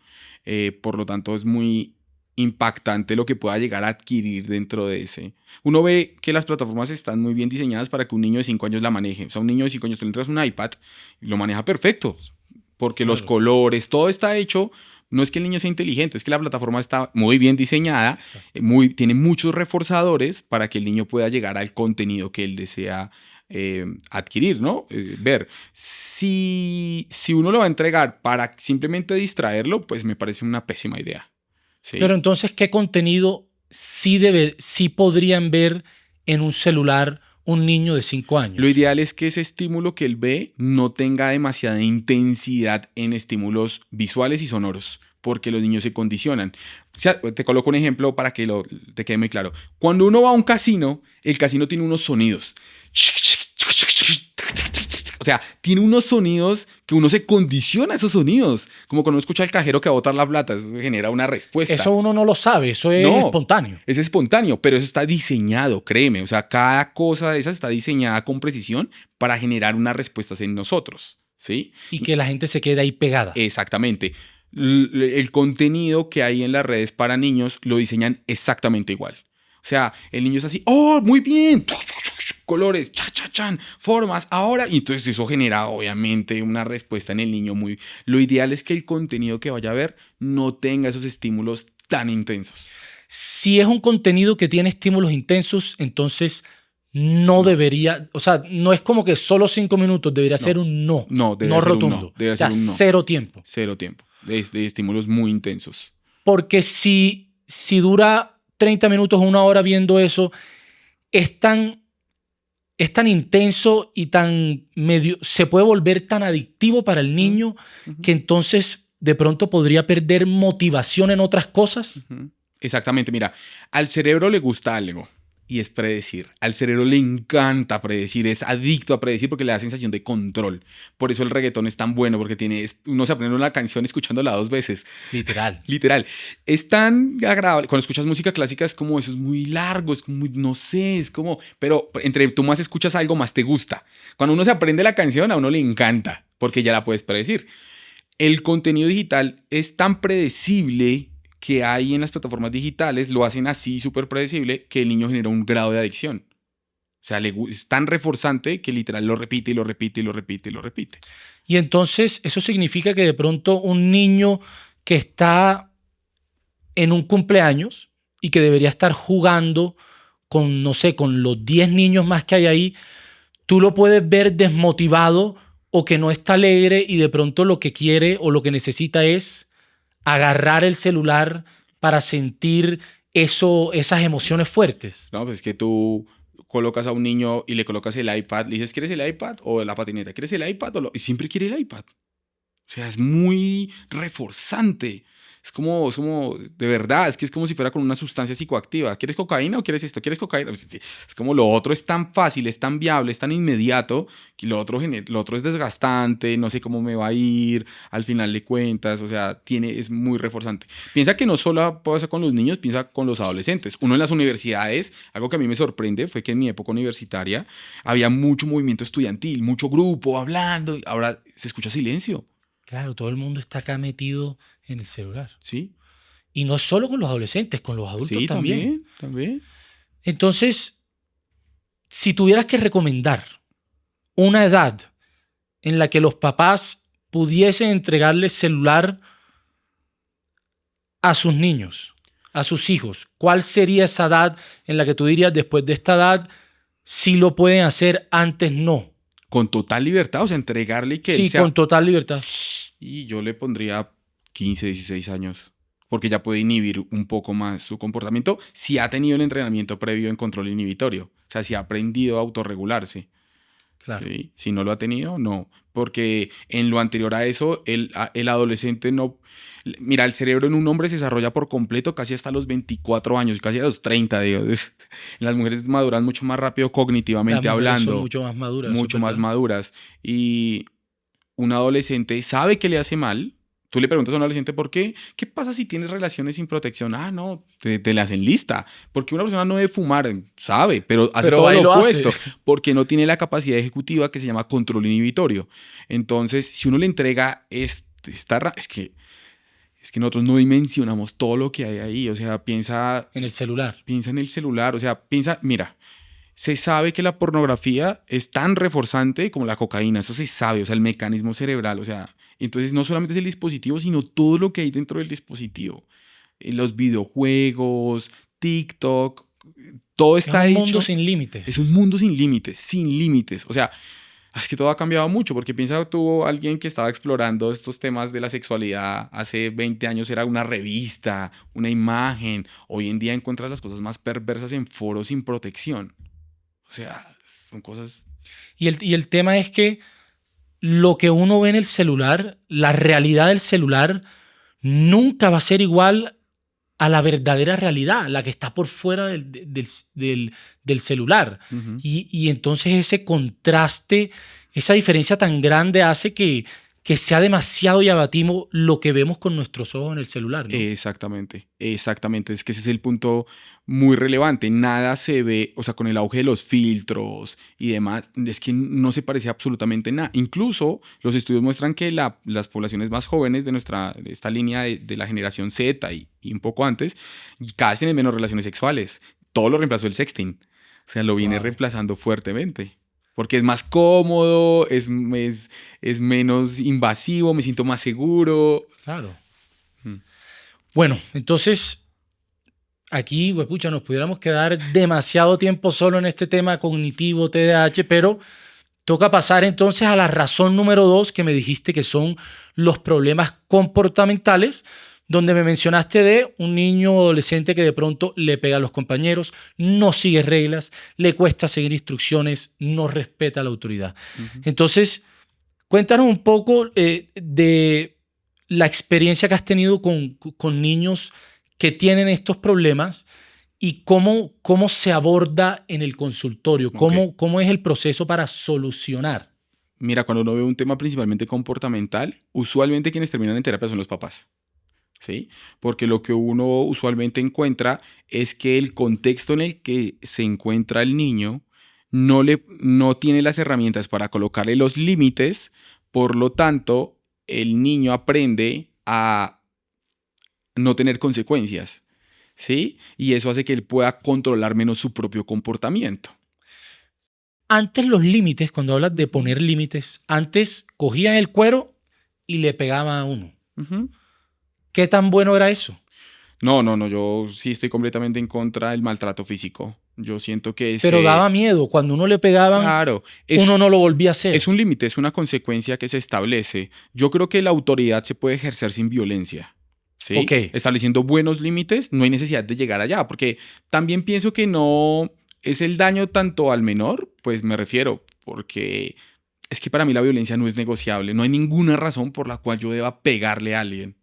por lo tanto es muy impactante lo que pueda llegar a adquirir dentro de ese. Uno ve que las plataformas están muy bien diseñadas para que un niño de 5 años la maneje. O sea, un niño de 5 años, tú le entras un iPad y lo maneja perfecto, porque los Claro. colores, todo está hecho. No es que el niño sea inteligente, es que la plataforma está muy bien diseñada, Exacto. tiene muchos reforzadores para que el niño pueda llegar al contenido que él desea adquirir, ¿no? Ver. Si uno lo va a entregar para simplemente distraerlo, pues me parece una pésima idea. Pero ¿Sí? entonces, ¿qué contenido sí podrían ver en un celular un niño de 5 Lo años? ideal es que ese estímulo que él ve no tenga demasiada intensidad en estímulos visuales y sonoros, porque los niños se condicionan. O sea, te coloco un ejemplo para que te quede muy claro. Cuando uno va a un casino, el casino tiene unos sonidos. O sea, tiene unos sonidos que uno se condiciona a esos sonidos. Como cuando uno escucha al cajero que va a botar la plata, eso genera una respuesta. Eso uno no lo sabe, eso es No, espontáneo. es espontáneo, pero eso está diseñado, créeme. O sea, cada cosa de esas está diseñada con precisión para generar unas respuestas en nosotros, ¿sí? Y que la gente se quede ahí pegada. Exactamente. El contenido que hay en las redes para niños lo diseñan exactamente igual. O sea, el niño es así, ¡oh, muy bien! Colores, cha, cha, chan, formas, ahora. Y entonces eso genera obviamente una respuesta en el niño muy... Lo ideal es que el contenido que vaya a ver no tenga esos estímulos tan intensos. Si es un contenido que tiene estímulos intensos, entonces no debería, o sea, no es como que solo 5 minutos, debería ser un no, No, no debería ser un no. rotundo. O Debería sea, ser un no. 0 tiempo. Cero tiempo. de estímulos muy intensos. Porque si dura 30 minutos o una hora viendo eso, es tan intenso y se puede volver tan adictivo para el niño que entonces de pronto podría perder motivación en otras cosas. Exactamente, mira, al cerebro le gusta algo y es predecir. Al cerebro le encanta predecir, es adicto a predecir porque le da sensación de control. Por eso el reggaetón es tan bueno, porque uno se aprende una canción escuchándola 2 veces. Literal. Literal. Es tan agradable. Cuando escuchas música clásica es como, eso es muy largo, es muy, no sé, es como, pero entre tú más escuchas algo, más te gusta. Cuando uno se aprende la canción, a uno le encanta, porque ya la puedes predecir. El contenido digital es tan predecible que hay en las plataformas digitales, lo hacen así súper predecible, que el niño genera un grado de adicción. O sea, es tan reforzante que literal lo repite y lo repite y lo repite y lo repite. Y entonces eso significa que de pronto un niño que está en un cumpleaños y que debería estar jugando con, no sé, con los 10 niños más que hay ahí, tú lo puedes ver desmotivado o que no está alegre y de pronto lo que quiere o lo que necesita es agarrar el celular para sentir esas emociones fuertes. No, pues es que tú colocas a un niño y le colocas el iPad, le dices, ¿quieres el iPad o la patineta? ¿Quieres el iPad y siempre quiere el iPad? O sea, es muy reforzante. Es como, de verdad, es que es como si fuera con una sustancia psicoactiva. ¿Quieres cocaína o quieres esto? ¿Quieres cocaína? Es como lo otro es tan fácil, es tan viable, es tan inmediato, que lo otro es desgastante, no sé cómo me va a ir, al final de cuentas, o sea, es muy reforzante. Piensa que no solo pasa con los niños, piensa con los adolescentes. Uno en las universidades, algo que a mí me sorprende fue que en mi época universitaria había mucho movimiento estudiantil, mucho grupo hablando, y ahora se escucha silencio. Claro, todo el mundo está acá metido en el celular. Sí. Y no solo con los adolescentes, con los adultos Sí, también. también. Entonces, si tuvieras que recomendar una edad en la que los papás pudiesen entregarle celular a sus niños, a sus hijos, ¿cuál sería esa edad en la que tú dirías, después de esta edad, sí lo pueden hacer, antes no? Con total libertad, o sea, entregarle que él Sí, sea... con total libertad. Y yo le pondría 15, 16 años, porque ya puede inhibir un poco más su comportamiento si ha tenido el entrenamiento previo en control inhibitorio. O sea, si ha aprendido a autorregularse. Claro. ¿Sí? Si no lo ha tenido, no. Porque en lo anterior a eso, el adolescente no... Mira, el cerebro en un hombre se desarrolla por completo casi hasta los 24 años, casi a los 30, digo. Las mujeres maduran mucho más rápido cognitivamente Las mujeres hablando. son mucho más maduras. Mucho más maduras. Y un adolescente sabe que le hace mal. Tú le preguntas a un adolescente por qué. ¿Qué pasa si tienes relaciones sin protección? Ah, no, te la hacen lista. Porque una persona no debe fumar, sabe, pero hace todo lo opuesto. Porque no tiene la capacidad ejecutiva que se llama control inhibitorio. Entonces, si uno le entrega es que nosotros no dimensionamos todo lo que hay ahí. O sea, piensa... En el celular. Piensa en el celular. O sea, mira, se sabe que la pornografía es tan reforzante como la cocaína. Eso se sabe, o sea, el mecanismo cerebral. O sea, entonces no solamente es el dispositivo, sino todo lo que hay dentro del dispositivo. Los videojuegos, TikTok, todo está hecho. Es un mundo sin límites. Es un mundo sin límites, sin límites. O sea, es que todo ha cambiado mucho, porque piensa tú, alguien que estaba explorando estos temas de la sexualidad hace 20 años era una revista, una imagen. Hoy en día encuentras las cosas más perversas en foros sin protección. O sea, son cosas... Y el tema es que lo que uno ve en el celular, la realidad del celular, nunca va a ser igual a la verdadera realidad, la que está por fuera del celular. Y entonces ese contraste, esa diferencia tan grande hace que sea demasiado llamativo lo que vemos con nuestros ojos en el celular, ¿no? Exactamente. Es que ese es el punto muy relevante. Nada se ve, o sea, con el auge de los filtros y demás, es que no se parece absolutamente nada. Incluso los estudios muestran que las poblaciones más jóvenes de esta línea de la generación Z y un poco antes, cada vez tienen menos relaciones sexuales. Todo lo reemplazó el sexting. O sea, lo viene reemplazando fuertemente. Porque es más cómodo, es menos invasivo, me siento más seguro. Claro. Bueno, entonces, aquí, nos pudiéramos quedar demasiado tiempo solo en este tema cognitivo, TDAH, pero Toca pasar entonces a la razón número 2 que me dijiste que son los problemas comportamentales, donde me mencionaste de un niño o adolescente que de pronto le pega a los compañeros, no sigue reglas, le cuesta seguir instrucciones, no respeta la autoridad. Ujú. Entonces, cuéntanos un poco de la experiencia que has tenido con niños que tienen estos problemas y cómo se aborda en el consultorio, Ok. cómo es el proceso para solucionar. Mira, cuando uno ve un tema principalmente comportamental, usualmente quienes terminan en terapia son los papás. ¿Sí? Porque lo que uno usualmente encuentra es que el contexto en el que se encuentra el niño no tiene las herramientas para colocarle los límites, por lo tanto, el niño aprende a no tener consecuencias, ¿sí? Y eso hace que él pueda controlar menos su propio comportamiento. Antes los límites, cuando hablas de Ujú, poner límites, antes cogían el cuero y le pegaban a uno. ujú. ¿Qué tan bueno era eso? No, yo sí estoy completamente en contra del maltrato físico. Yo siento que Pero daba miedo. Cuando uno le pegaban, claro, uno no lo volvía a es hacer. un límite, es una consecuencia que se establece. Yo creo que la autoridad se puede ejercer sin violencia, Ok. ¿sí? Estableciendo buenos límites, no hay necesidad de llegar allá, porque también pienso que no es el daño tanto al menor, pues me refiero, porque es que para mí la violencia no es negociable, no hay ninguna razón por la cual yo deba pegarle a alguien,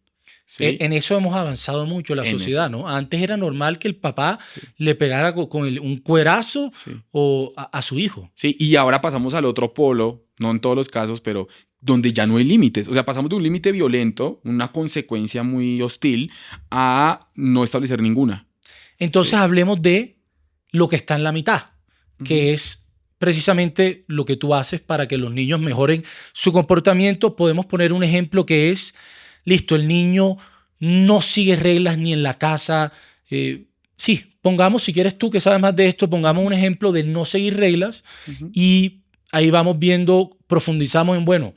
¿sí? En eso hemos avanzado mucho la En eso, sociedad, ¿no? Antes era normal que el papá sí, le pegara un cuerazo sí. o a su hijo. Sí, y ahora pasamos al otro polo, no en todos los casos, pero donde ya no hay límites. O sea, pasamos de un límite violento, una consecuencia muy hostil, a no establecer ninguna. Entonces Sí. hablemos de lo que está en la mitad, Ujú. que es precisamente lo que tú haces para que los niños mejoren su comportamiento. Podemos poner un ejemplo que es, listo, el niño no sigue reglas ni en la casa. Sí, pongamos, si quieres tú que sabes más de esto, pongamos Ujú. un ejemplo de no seguir reglas Ujú. y ahí vamos viendo, profundizamos en, bueno,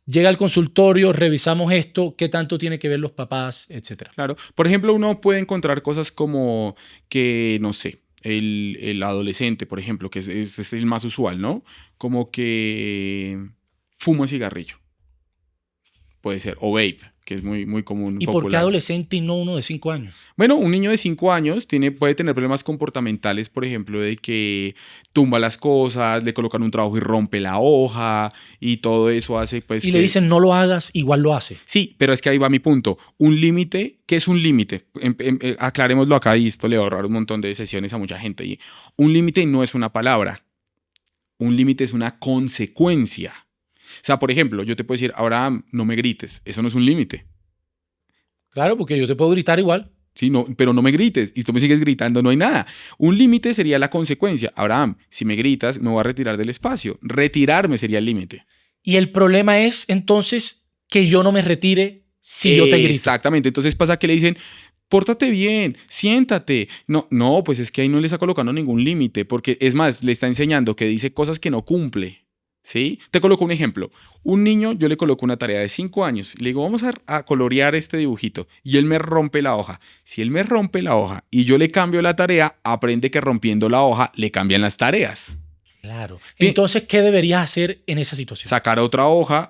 llega al consultorio, revisamos esto, qué tanto tiene que ver los papás, etcétera. Claro. Por ejemplo, uno puede encontrar cosas como que, no sé, el adolescente, por ejemplo, que es el más usual, ¿no? Como que fuma cigarrillo, puede ser, o vape, que es muy, muy común, ¿Y por qué popular. adolescente y no uno de 5 años? Bueno, un niño de 5 años puede tener problemas comportamentales, por ejemplo, de que tumba las cosas, le colocan un trabajo y rompe la hoja, y todo eso hace pues Y le que... dicen no lo hagas, igual lo hace. Sí, pero es que ahí va mi punto. Un límite, ¿qué es un límite? Aclarémoslo acá y esto le va a ahorrar un montón de sesiones a mucha gente. Y un límite no es una palabra, un límite es una consecuencia. O sea, por ejemplo, yo te puedo decir, Abraham, no me grites, eso no es un límite. Claro, porque yo te puedo gritar igual. Sí, no, pero no me grites y tú me sigues gritando, no hay nada. Un límite sería la consecuencia. Abraham, si me gritas, me voy a retirar del espacio. Retirarme sería el límite. Y el problema es entonces que yo no me retire si yo te grito. Exactamente. Entonces pasa que le dicen, pórtate bien, siéntate. No, pues es que ahí no le está colocando ningún límite, porque es más, le está enseñando que dice cosas que no cumple. ¿Sí? Te coloco un ejemplo. Un niño, yo le coloco una tarea de 5 años. Le digo, vamos a colorear este dibujito. Y él me rompe la hoja. Si él me rompe la hoja y yo le cambio la tarea, aprende que rompiendo la hoja le cambian las tareas. Claro. Bien, Entonces, ¿qué deberías hacer en esa situación? sacar otra hoja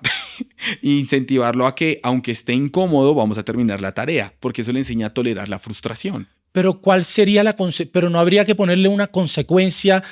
e incentivarlo a que, aunque esté incómodo, vamos a terminar la tarea, porque eso le enseña a tolerar la frustración. Pero ¿cuál sería pero no habría que ponerle una consecuencia?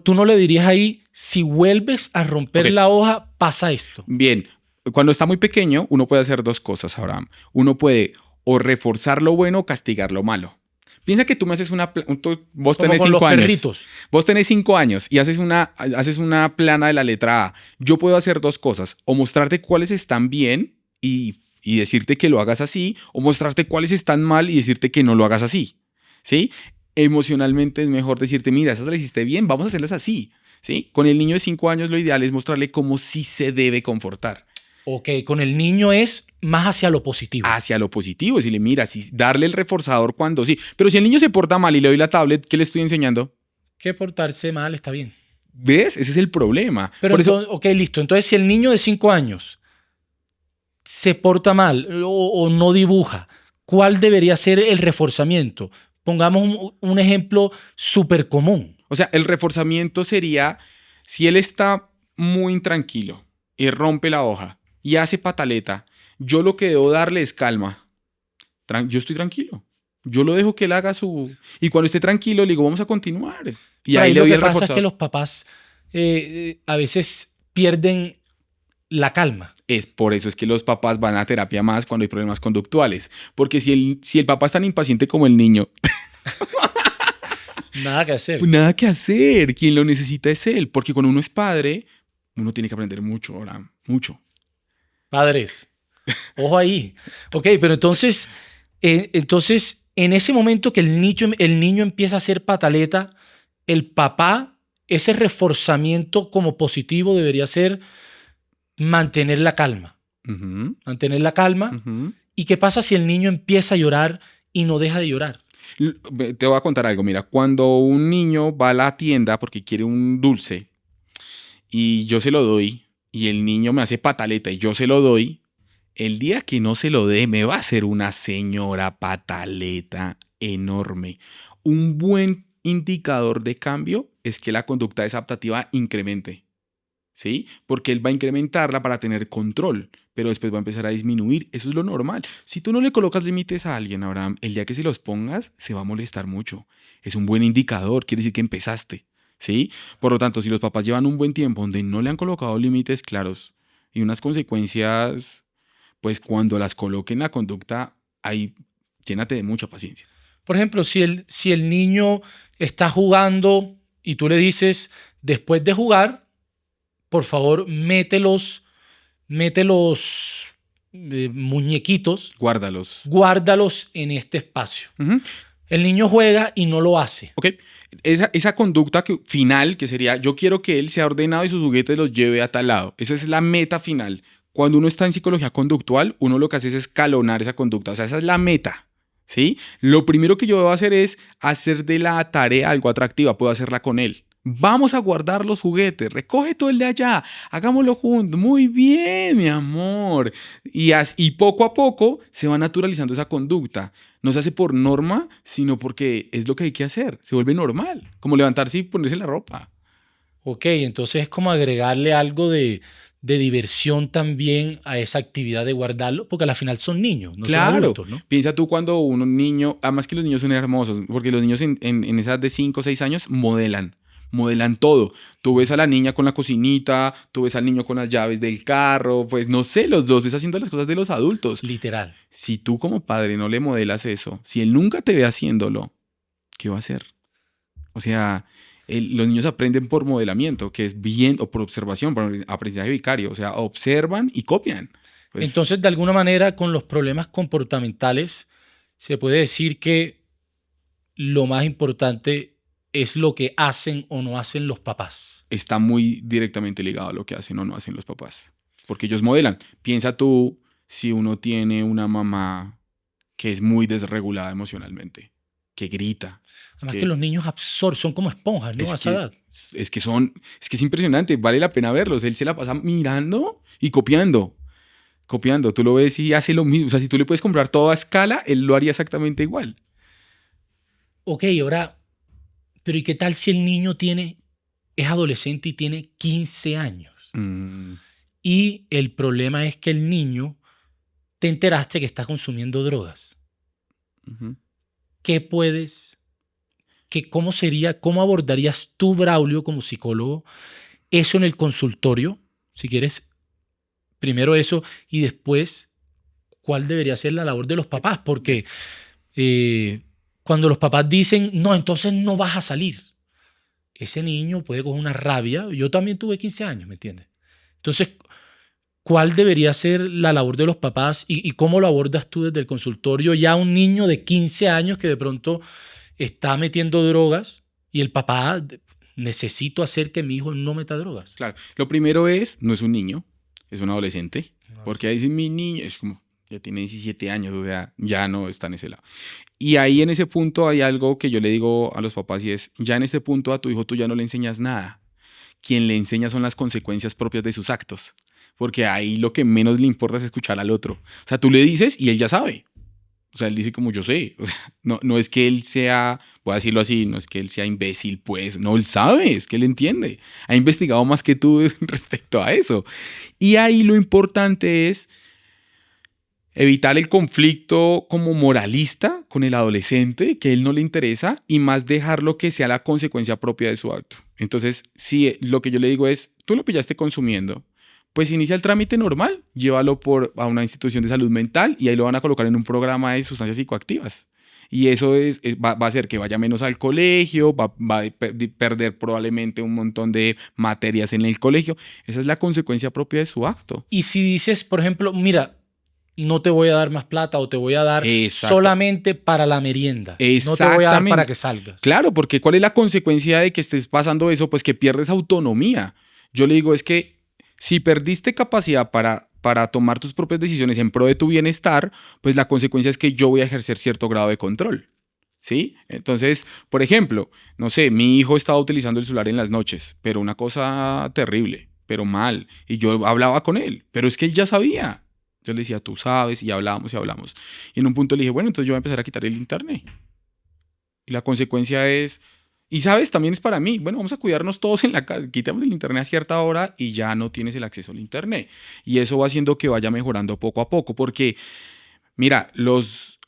Tú no le dirías ahí, si vuelves a Ok, romper la hoja, pasa esto. bien. Cuando está muy pequeño, uno puede hacer dos cosas, Abraham. Uno puede o reforzar lo bueno o castigar lo malo. Piensa que tú me haces vos Como tenés con los 5 años. perritos. Vos tenés 5 años y haces una plana de la letra A. Yo puedo hacer dos cosas. O mostrarte cuáles están bien y decirte que lo hagas así. O mostrarte cuáles están mal y decirte que no lo hagas así. ¿Sí? Emocionalmente es mejor decirte, mira, esas las hiciste bien, vamos a hacerlas así. ¿Sí? Con el niño de 5 años lo ideal es mostrarle cómo sí se debe comportar. Ok, con el niño es más hacia lo positivo. Hacia lo positivo, decirle, mira, sí, darle el reforzador cuando sí. Pero si el niño se porta mal y le doy la tablet, ¿qué le estoy enseñando? Que portarse mal está bien. ¿Ves? Ese es el problema. Pero Por eso, entonces, ok, listo. Entonces, si el niño de 5 años se porta mal o no dibuja, ¿cuál debería ser el reforzamiento? Pongamos un ejemplo súper común. o sea, el reforzamiento sería, si él está muy intranquilo y rompe la hoja y hace pataleta, yo lo que debo darle es calma. Yo estoy tranquilo. Yo lo dejo que él haga su... Y cuando esté tranquilo, le digo, vamos a continuar. Y Por ahí ahí le lo doy que el pasa es que reforzador. los papás a veces pierden la calma. Es por eso es que los papás van a terapia más cuando hay problemas conductuales. Porque si el papá es tan impaciente como el niño, Nada que hacer. pues nada que hacer. Quien lo necesita es él. Porque cuando uno es padre, uno tiene que aprender mucho, ahora, mucho. Padres, ojo ahí. Ok, pero entonces, en ese momento que el niño empieza a hacer pataleta, el papá, ese reforzamiento como positivo debería ser mantener la calma. Ujú, Mantener la calma. ujú. ¿Y qué pasa si el niño empieza a llorar y no deja de llorar? Te voy a contar algo. Mira, cuando un niño va a la tienda porque quiere un dulce y yo se lo doy y el niño me hace pataleta y yo se lo doy, el día que no se lo dé me va a hacer una señora pataleta enorme. Un buen indicador de cambio es que la conducta desadaptativa incremente. ¿Sí? Porque él va a incrementarla para tener control, pero después va a empezar a disminuir. Eso es lo normal. Si tú no le colocas límites a alguien, Abraham, el día que se los pongas, se va a molestar mucho. Es un buen indicador, quiere decir que empezaste, ¿sí? Por lo tanto, si los papás llevan un buen tiempo donde no le han colocado límites claros y unas consecuencias, pues cuando las coloquen la conducta, ahí llénate de mucha paciencia. Por ejemplo, si el niño está jugando y tú le dices, después de jugar, por favor, mete los muñequitos, Guárdalos. guárdalos en este espacio. Ujú. El niño juega y no lo hace. Ok, esa conducta final, que sería, yo quiero que él sea ordenado y sus juguetes los lleve a tal lado. Esa es la meta final. Cuando uno está en psicología conductual, uno lo que hace es escalonar esa conducta. O sea, esa es la meta, ¿sí? Lo primero que yo debo hacer es hacer de la tarea algo atractiva. Puedo hacerla con él. Vamos a guardar los juguetes. Recoge todo el de allá. Hagámoslo juntos. Muy bien, mi amor. Y poco a poco se va naturalizando esa conducta. No se hace por norma, sino porque es lo que hay que hacer. Se vuelve normal, como levantarse y ponerse la ropa. Ok, entonces es como agregarle algo de diversión también a esa actividad de guardarlo, porque al final son niños, no son Claro, adultos, ¿no? piensa tú cuando un niño, además que los niños son hermosos, porque los niños en esa edad de 5 o 6 años modelan todo. Tú ves a la niña con la cocinita, tú ves al niño con las llaves del carro, pues no sé, los dos ves haciendo las cosas de los adultos. Literal. Si tú como padre no le modelas eso, si él nunca te ve haciéndolo, ¿qué va a hacer? O sea, los niños aprenden por modelamiento, que es bien, o por observación, por aprendizaje vicario. O sea, observan y copian. Pues Entonces, de alguna manera, con los problemas comportamentales, se puede decir que lo más importante es lo que hacen o no hacen los papás. está muy directamente ligado a lo que hacen o no hacen los papás. Porque ellos modelan. Piensa tú si uno tiene una mamá que es muy desregulada emocionalmente, que grita, Además que que los niños absorben, son como esponjas, ¿no? es A esa que edad. es que es impresionante, vale la pena verlos. Él se la pasa mirando y copiando. Copiando, tú lo ves y hace lo mismo. O sea, si tú le puedes comprar todo a escala, él lo haría exactamente igual. Ok, ahora, pero ¿y qué tal si el niño es adolescente y tiene 15 años? Mm, Y el problema es que el niño, te enteraste que está consumiendo drogas. ujú. ¿Qué cómo abordarías tú, Braulio, como psicólogo, eso en el consultorio? Si quieres, primero eso y después, ¿cuál debería ser la labor de los papás? Porque cuando los papás dicen, no, entonces no vas a salir, ese niño puede coger una rabia. Yo también tuve 15 años, ¿me entiendes? Entonces, ¿cuál debería ser la labor de los papás y cómo lo abordas tú desde el consultorio? Ya un niño de 15 años que de pronto está metiendo drogas y el papá, necesito hacer que mi hijo no meta drogas. Claro, lo primero no es un niño, es un adolescente. No, Porque ahí dice mi niño, es como, ya tiene 17 años, o sea, ya no está en ese lado. Y ahí en ese punto hay algo que yo le digo a los papás y es, ya en este punto a tu hijo tú ya no le enseñas nada. Quien le enseña son las consecuencias propias de sus actos. Porque ahí lo que menos le importa es escuchar al otro. O sea, tú le dices y él ya sabe. O sea, él dice como yo sé. O sea, no es que él sea, voy a decirlo así, no es que él sea imbécil, pues. No, él sabe, es que él entiende. Ha investigado más que tú respecto a eso. Y ahí lo importante es evitar el conflicto como moralista con el adolescente, que a él no le interesa, y más dejarlo que sea la consecuencia propia de su acto. Entonces, si lo que yo le digo es, tú lo pillaste consumiendo, pues inicia el trámite normal, llévalo a una institución de salud mental y ahí lo van a colocar en un programa de sustancias psicoactivas. Y eso va a hacer que vaya menos al colegio, va a perder probablemente un montón de materias en el colegio. Esa es la consecuencia propia de su acto. Y si dices, por ejemplo, mira, no te voy a dar más plata o te voy a dar Exacto. solamente para la merienda. No te voy a dar para Exactamente. que salgas. Claro, porque ¿cuál es la consecuencia de que estés pasando eso? Pues que pierdes autonomía. Yo le digo, es que si perdiste capacidad para tomar tus propias decisiones en pro de tu bienestar, pues la consecuencia es que yo voy a ejercer cierto grado de control. ¿Sí? Entonces, por ejemplo, no sé, mi hijo estaba utilizando el celular en las noches, pero una cosa terrible, pero mal. Y yo hablaba con él, pero es que él ya sabía. Yo le decía, tú sabes, y hablábamos y hablamos. Y en un punto le dije, bueno, entonces yo voy a empezar a quitar el internet. Y la consecuencia es, y sabes, también es para mí, bueno, vamos a cuidarnos todos en la casa, quitamos el internet a cierta hora y ya no tienes el acceso al internet. Y eso va haciendo que vaya mejorando poco a poco, porque, mira, los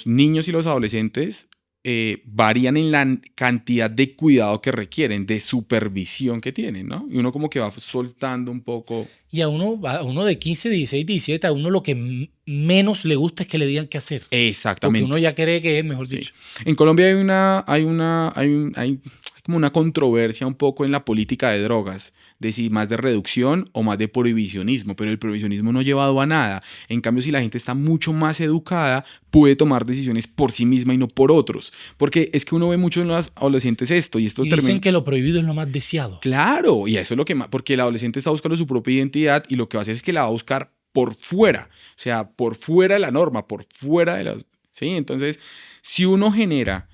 niños y los adolescentes varían en la cantidad de cuidado que requieren, de supervisión que tienen, ¿no? Y uno como que va soltando un poco. Y a uno de 15, 16, 17, a uno lo que menos le gusta es que le digan qué hacer. Porque uno Exactamente. ya cree que es, mejor Sí. dicho. En Colombia hay como una controversia un poco en la política de drogas, de si más de reducción o más de prohibicionismo, pero el prohibicionismo no ha llevado a nada. En cambio, si la gente está mucho más educada, puede tomar decisiones por sí misma y no por otros. Porque es que uno ve mucho en los adolescentes esto y esto Y termina. dicen que lo prohibido es lo más deseado. Claro, y eso es lo que más, porque el adolescente está buscando su propia identidad y lo que va a hacer es que la va a buscar por fuera, o sea, por fuera de la norma, por fuera de las. ¿Sí? Entonces, si uno genera,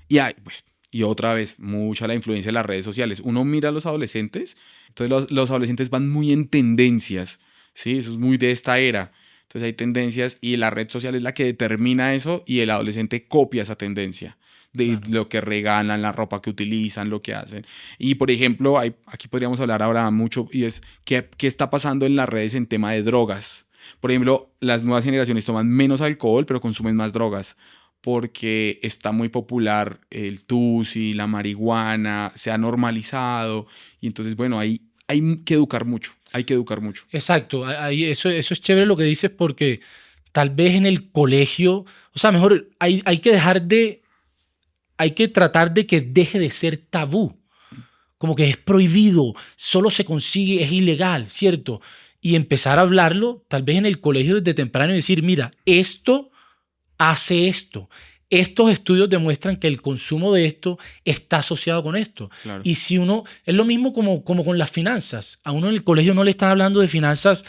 y otra vez, mucha la influencia de las redes sociales, uno mira a los adolescentes, entonces los adolescentes van muy en tendencias, ¿sí? Eso es muy de esta era. Entonces hay tendencias y la red social es la que determina eso y el adolescente copia esa tendencia de Claro. lo que regalan, la ropa que utilizan, lo que hacen. Y por ejemplo, aquí podríamos hablar ahora mucho y es qué está pasando en las redes en tema de drogas. Por ejemplo, las nuevas generaciones toman menos alcohol, pero consumen más drogas porque está muy popular el tusi, la marihuana, se ha normalizado y entonces, bueno, hay que educar mucho, hay que educar mucho. Exacto. Eso es chévere lo que dices porque tal vez en el colegio, o sea, mejor hay que hay que tratar de que deje de ser tabú. Como que es prohibido, solo se consigue, es ilegal, ¿cierto? Y empezar a hablarlo, tal vez en el colegio desde temprano y decir, mira, esto hace esto. Estos estudios demuestran que el consumo de esto está asociado con esto. Claro. Y si uno, es lo mismo como con las finanzas. A uno en el colegio no le están hablando de finanzas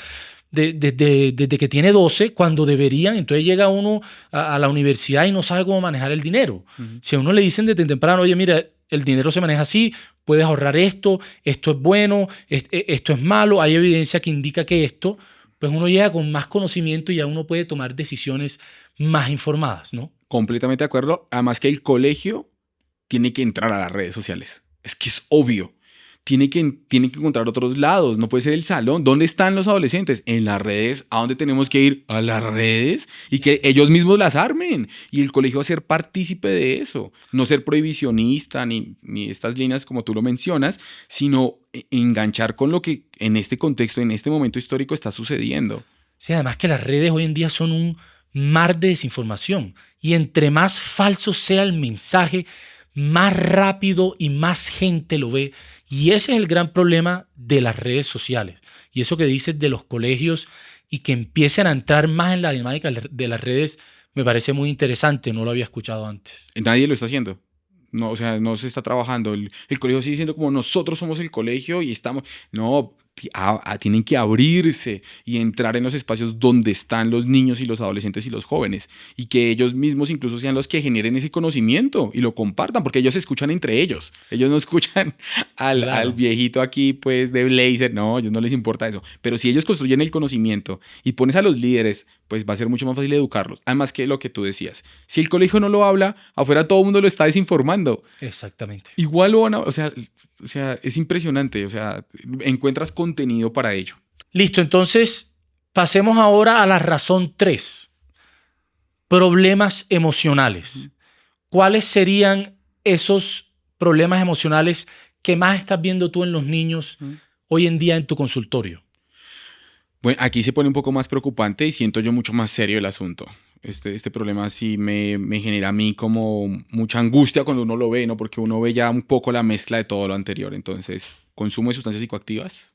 desde que tiene 12, cuando deberían. Entonces llega uno a la universidad y no sabe cómo manejar el dinero. Si a uno le dicen desde temprano, oye, mira, el dinero se maneja así, puedes ahorrar esto es bueno, esto es malo, hay evidencia que indica que esto, pues uno llega con más conocimiento y ya uno puede tomar decisiones más informadas, ¿no? Completamente de acuerdo. Además que el colegio tiene que entrar a las redes sociales. Es que es obvio. Tiene que encontrar otros lados. No puede ser el salón. ¿Dónde están los adolescentes? En las redes. ¿A dónde tenemos que ir? A las redes. Y que ellos mismos las armen. Y el colegio va a ser partícipe de eso. No ser prohibicionista ni estas líneas como tú lo mencionas, sino enganchar con lo que en este contexto, en este momento histórico está sucediendo. Sí, además que las redes hoy en día son un mar de desinformación. Y entre más falso sea el mensaje, más rápido y más gente lo ve. Y ese es el gran problema de las redes sociales. Y eso que dices de los colegios y que empiecen a entrar más en la dinámica de las redes, me parece muy interesante. No lo había escuchado antes. Nadie lo está haciendo. No, o sea, no se está trabajando. El colegio sigue siendo como nosotros somos el colegio y estamos. No, tienen que abrirse y entrar en los espacios donde están los niños y los adolescentes y los jóvenes, y que ellos mismos incluso sean los que generen ese conocimiento y lo compartan, porque ellos se escuchan entre ellos no escuchan al viejito aquí pues de blazer, no, a ellos no les importa eso, pero si ellos construyen el conocimiento y pones a los líderes, pues va a ser mucho más fácil educarlos. Además, que lo que tú decías, si el colegio no lo habla, afuera todo el mundo lo está desinformando. Exactamente. Igual lo van a, o sea, es impresionante, o sea, encuentras contenido para ello. Listo, entonces pasemos ahora a la razón 3. Problemas emocionales. ¿Cuáles serían esos problemas emocionales que más estás viendo tú en los niños hoy en día en tu consultorio? Bueno, aquí se pone un poco más preocupante y siento yo mucho más serio el asunto. Este problema sí me genera a mí como mucha angustia cuando uno lo ve, ¿no? Porque uno ve ya un poco la mezcla de todo lo anterior. Entonces, consumo de sustancias psicoactivas.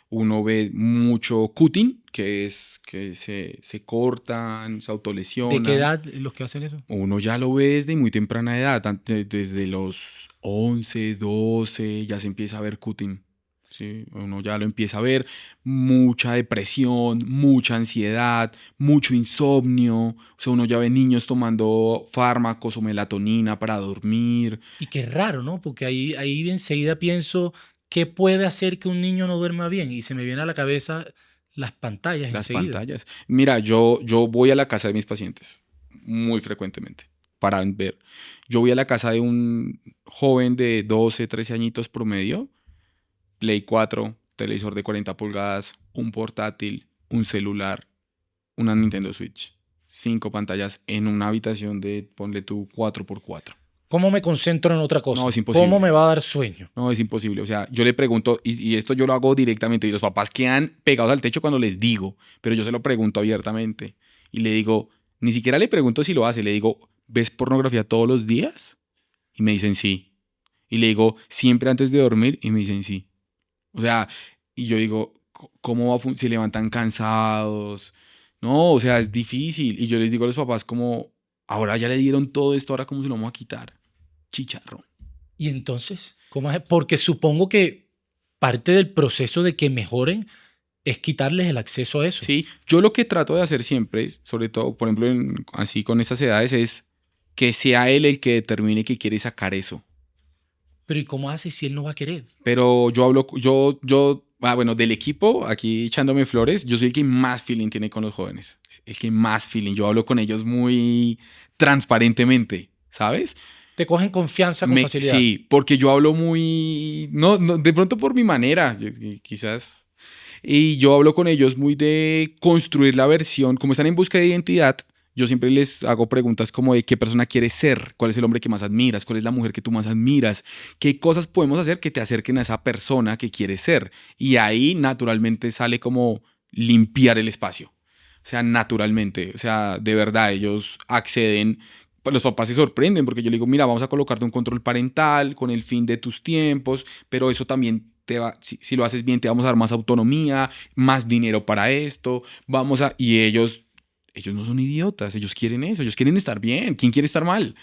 Uno ve mucho cutting, que es que se cortan, se autolesionan. ¿De qué edad los que hacen eso? Uno ya lo ve desde muy temprana edad, desde los 11, 12, ya se empieza a ver cutting. Sí, uno ya lo empieza a ver, mucha depresión, mucha ansiedad, mucho insomnio. O sea, uno ya ve niños tomando fármacos o melatonina para dormir. Y qué raro, ¿no? Porque ahí enseguida pienso, ¿qué puede hacer que un niño no duerma bien? Y se me viene a la cabeza las pantallas Las enseguida. pantallas. Mira, yo voy a la casa de mis pacientes muy frecuentemente para ver. Yo voy a la casa de un joven de 12, 13 añitos promedio. Play 4, televisor de 40 pulgadas, un portátil, un celular, una Nintendo Switch. 5 pantallas en una habitación de, ponle tú, 4x4. ¿Cómo me concentro en otra cosa? No, es imposible. ¿Cómo me va a dar sueño? No, es imposible. O sea, yo le pregunto, y esto yo lo hago directamente, y los papás quedan pegados al techo cuando les digo, pero yo se lo pregunto abiertamente. Y le digo, ni siquiera le pregunto si lo hace, le digo, ¿ves pornografía todos los días? Y me dicen sí. Y le digo, ¿siempre antes de dormir? Y me dicen sí. O sea, y yo digo, ¿cómo se levantan cansados? No, o sea, es difícil. Y yo les digo a los papás como, ahora ya le dieron todo esto, ahora ¿cómo se lo vamos a quitar? Chicharrón. Y entonces, ¿cómo es? Porque supongo que parte del proceso de que mejoren es quitarles el acceso a eso. Sí, yo lo que trato de hacer siempre, sobre todo, por ejemplo, así con estas edades, es que sea él el que determine que quiere sacar eso. Pero ¿y cómo hace si él no va a querer? Pero yo hablo, bueno, del equipo, aquí echándome flores, yo soy el que más feeling tiene con los jóvenes. El que más feeling. Yo hablo con ellos muy transparentemente, ¿sabes? Te cogen confianza con facilidad. Sí, porque yo hablo muy, no, de pronto por mi manera, quizás. Y yo hablo con ellos muy de construir la versión, como están en busca de identidad. Yo siempre les hago preguntas como de qué persona quieres ser, cuál es el hombre que más admiras, cuál es la mujer que tú más admiras, qué cosas podemos hacer que te acerquen a esa persona que quieres ser. Y ahí naturalmente sale como limpiar el espacio. O sea, naturalmente, o sea, de verdad, ellos acceden. Los papás se sorprenden porque yo le digo, mira, vamos a colocarte un control parental con el fin de tus tiempos, pero eso también si lo haces bien, te vamos a dar más autonomía, más dinero para esto, y ellos no son idiotas, ellos quieren eso, ellos quieren estar bien. ¿Quién quiere estar mal?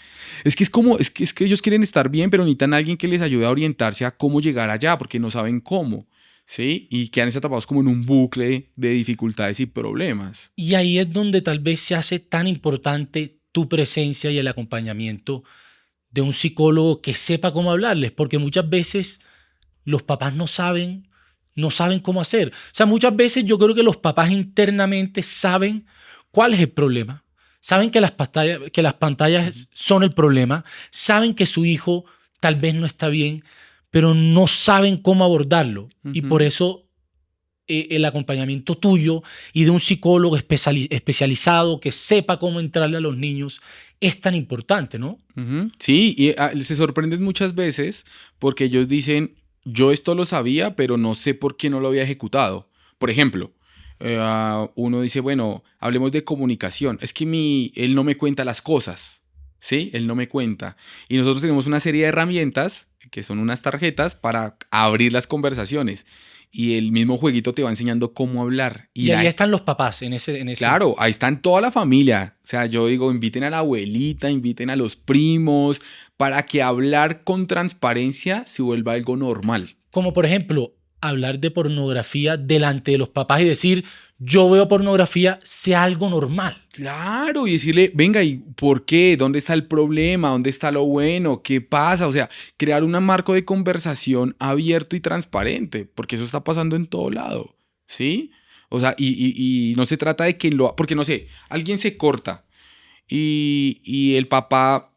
Es que ellos quieren estar bien, pero necesitan a alguien que les ayude a orientarse a cómo llegar allá, porque no saben cómo, ¿sí? Y quedan atrapados como en un bucle de dificultades y problemas. Y ahí es donde tal vez se hace tan importante tu presencia y el acompañamiento de un psicólogo que sepa cómo hablarles, porque muchas veces los papás no saben cómo hacer. O sea, muchas veces yo creo que los papás internamente saben cuál es el problema. Saben que las pantallas son el problema. Saben que su hijo tal vez no está bien, pero no saben cómo abordarlo. Y por eso el acompañamiento tuyo y de un psicólogo especializado que sepa cómo entrarle a los niños es tan importante, ¿no? Sí, y se sorprenden muchas veces porque ellos dicen, yo esto lo sabía, pero no sé por qué no lo había ejecutado. Por ejemplo, uno dice, bueno, hablemos de comunicación. Es que él no me cuenta las cosas, ¿sí? Él no me cuenta. Y nosotros tenemos una serie de herramientas, que son unas tarjetas, para abrir las conversaciones. Y el mismo jueguito te va enseñando cómo hablar. Y ahí están los papás en ese. Claro, ahí están toda la familia. O sea, yo digo, inviten a la abuelita, inviten a los primos, para que hablar con transparencia se vuelva algo normal. Como por ejemplo, hablar de pornografía delante de los papás y decir, yo veo pornografía, sea algo normal. Claro, y decirle, venga, ¿y por qué? ¿Dónde está el problema? ¿Dónde está lo bueno? ¿Qué pasa? O sea, crear un marco de conversación abierto y transparente, porque eso está pasando en todo lado, ¿sí? O sea, y no se trata de que porque no sé, alguien se corta y el papá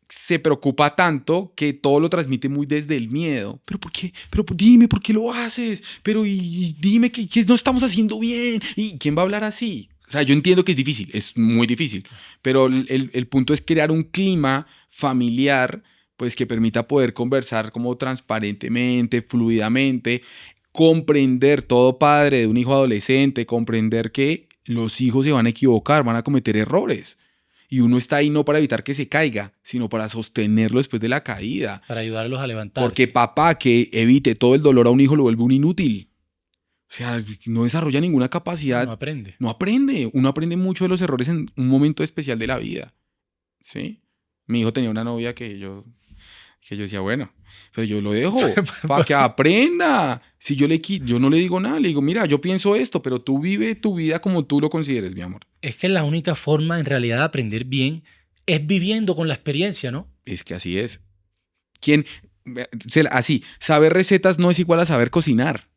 se preocupa tanto que todo lo transmite muy desde el miedo. ¿Pero por qué? Pero dime, ¿por qué lo haces? Pero y dime que no estamos haciendo bien. ¿Y quién va a hablar así? O sea, yo entiendo que es difícil, es muy difícil, pero el punto es crear un clima familiar pues que permita poder conversar como transparentemente, fluidamente, comprender todo padre de un hijo adolescente, comprender que los hijos se van a equivocar, van a cometer errores. Y uno está ahí no para evitar que se caiga, sino para sostenerlo después de la caída. Para ayudarlos a levantarse. Porque papá que evite todo el dolor a un hijo lo vuelve un inútil. O sea, no desarrolla ninguna capacidad. No aprende. No aprende. Uno aprende mucho de los errores en un momento especial de la vida. ¿Sí? Mi hijo tenía una novia que yo decía, bueno, pero yo lo dejo para que aprenda. Si yo no le digo nada, le digo, mira, yo pienso esto, pero tú vive tu vida como tú lo consideres, mi amor. Es que la única forma en realidad de aprender bien es viviendo con la experiencia, ¿no? Es que así es. Así, saber recetas no es igual a saber cocinar.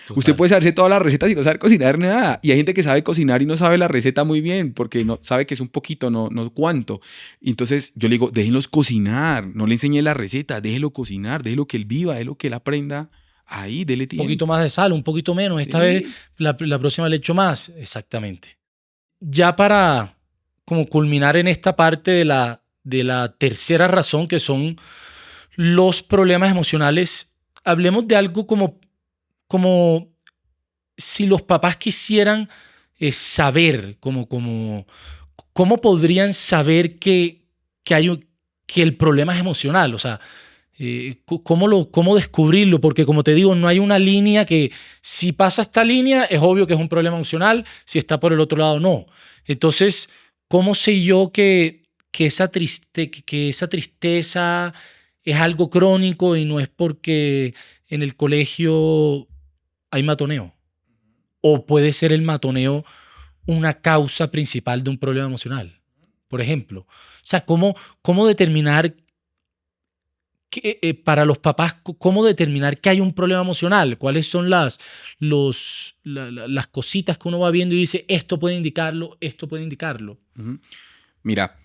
Total. Usted puede saberse todas las recetas y no saber cocinar nada. Y hay gente que sabe cocinar y no sabe la receta muy bien porque no sabe que es un poquito, no cuánto. Y entonces yo le digo, déjenlos cocinar, no le enseñe la receta, déjelo cocinar, déjelo que él viva, déjelo que él aprenda. Ahí, dele tiempo. Un poquito más de sal, un poquito menos. Esta vez, la próxima le echo más. Exactamente. Ya para como culminar en esta parte de la tercera razón, que son los problemas emocionales, hablemos de algo como si los papás quisieran saber, cómo podrían saber que el problema es emocional. O sea, cómo descubrirlo, porque como te digo, no hay una línea que si pasa esta línea es obvio que es un problema emocional, si está por el otro lado no. Entonces, ¿cómo sé yo que esa tristeza es algo crónico y no es porque en el colegio hay matoneo? ¿O puede ser el matoneo una causa principal de un problema emocional? Por ejemplo, o sea, ¿cómo determinar para los papás, cómo determinar que hay un problema emocional? ¿Cuáles son las cositas que uno va viendo y dice, esto puede indicarlo, esto puede indicarlo? Uh-huh. Mira,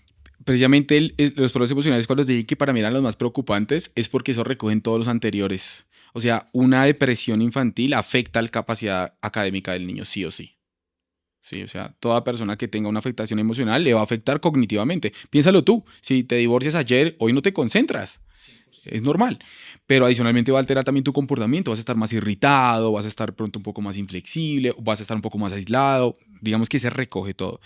precisamente los problemas emocionales, cuando te dije que para mí eran los más preocupantes, es porque eso recogen todos los anteriores. O sea, una depresión infantil afecta la capacidad académica del niño, sí o sí. Sí, o sea, toda persona que tenga una afectación emocional le va a afectar cognitivamente. Piénsalo tú, si te divorcias ayer, hoy no te concentras. Es normal, pero adicionalmente va a alterar también tu comportamiento, vas a estar más irritado, vas a estar pronto un poco más inflexible, vas a estar un poco más aislado, digamos que se recoge todo.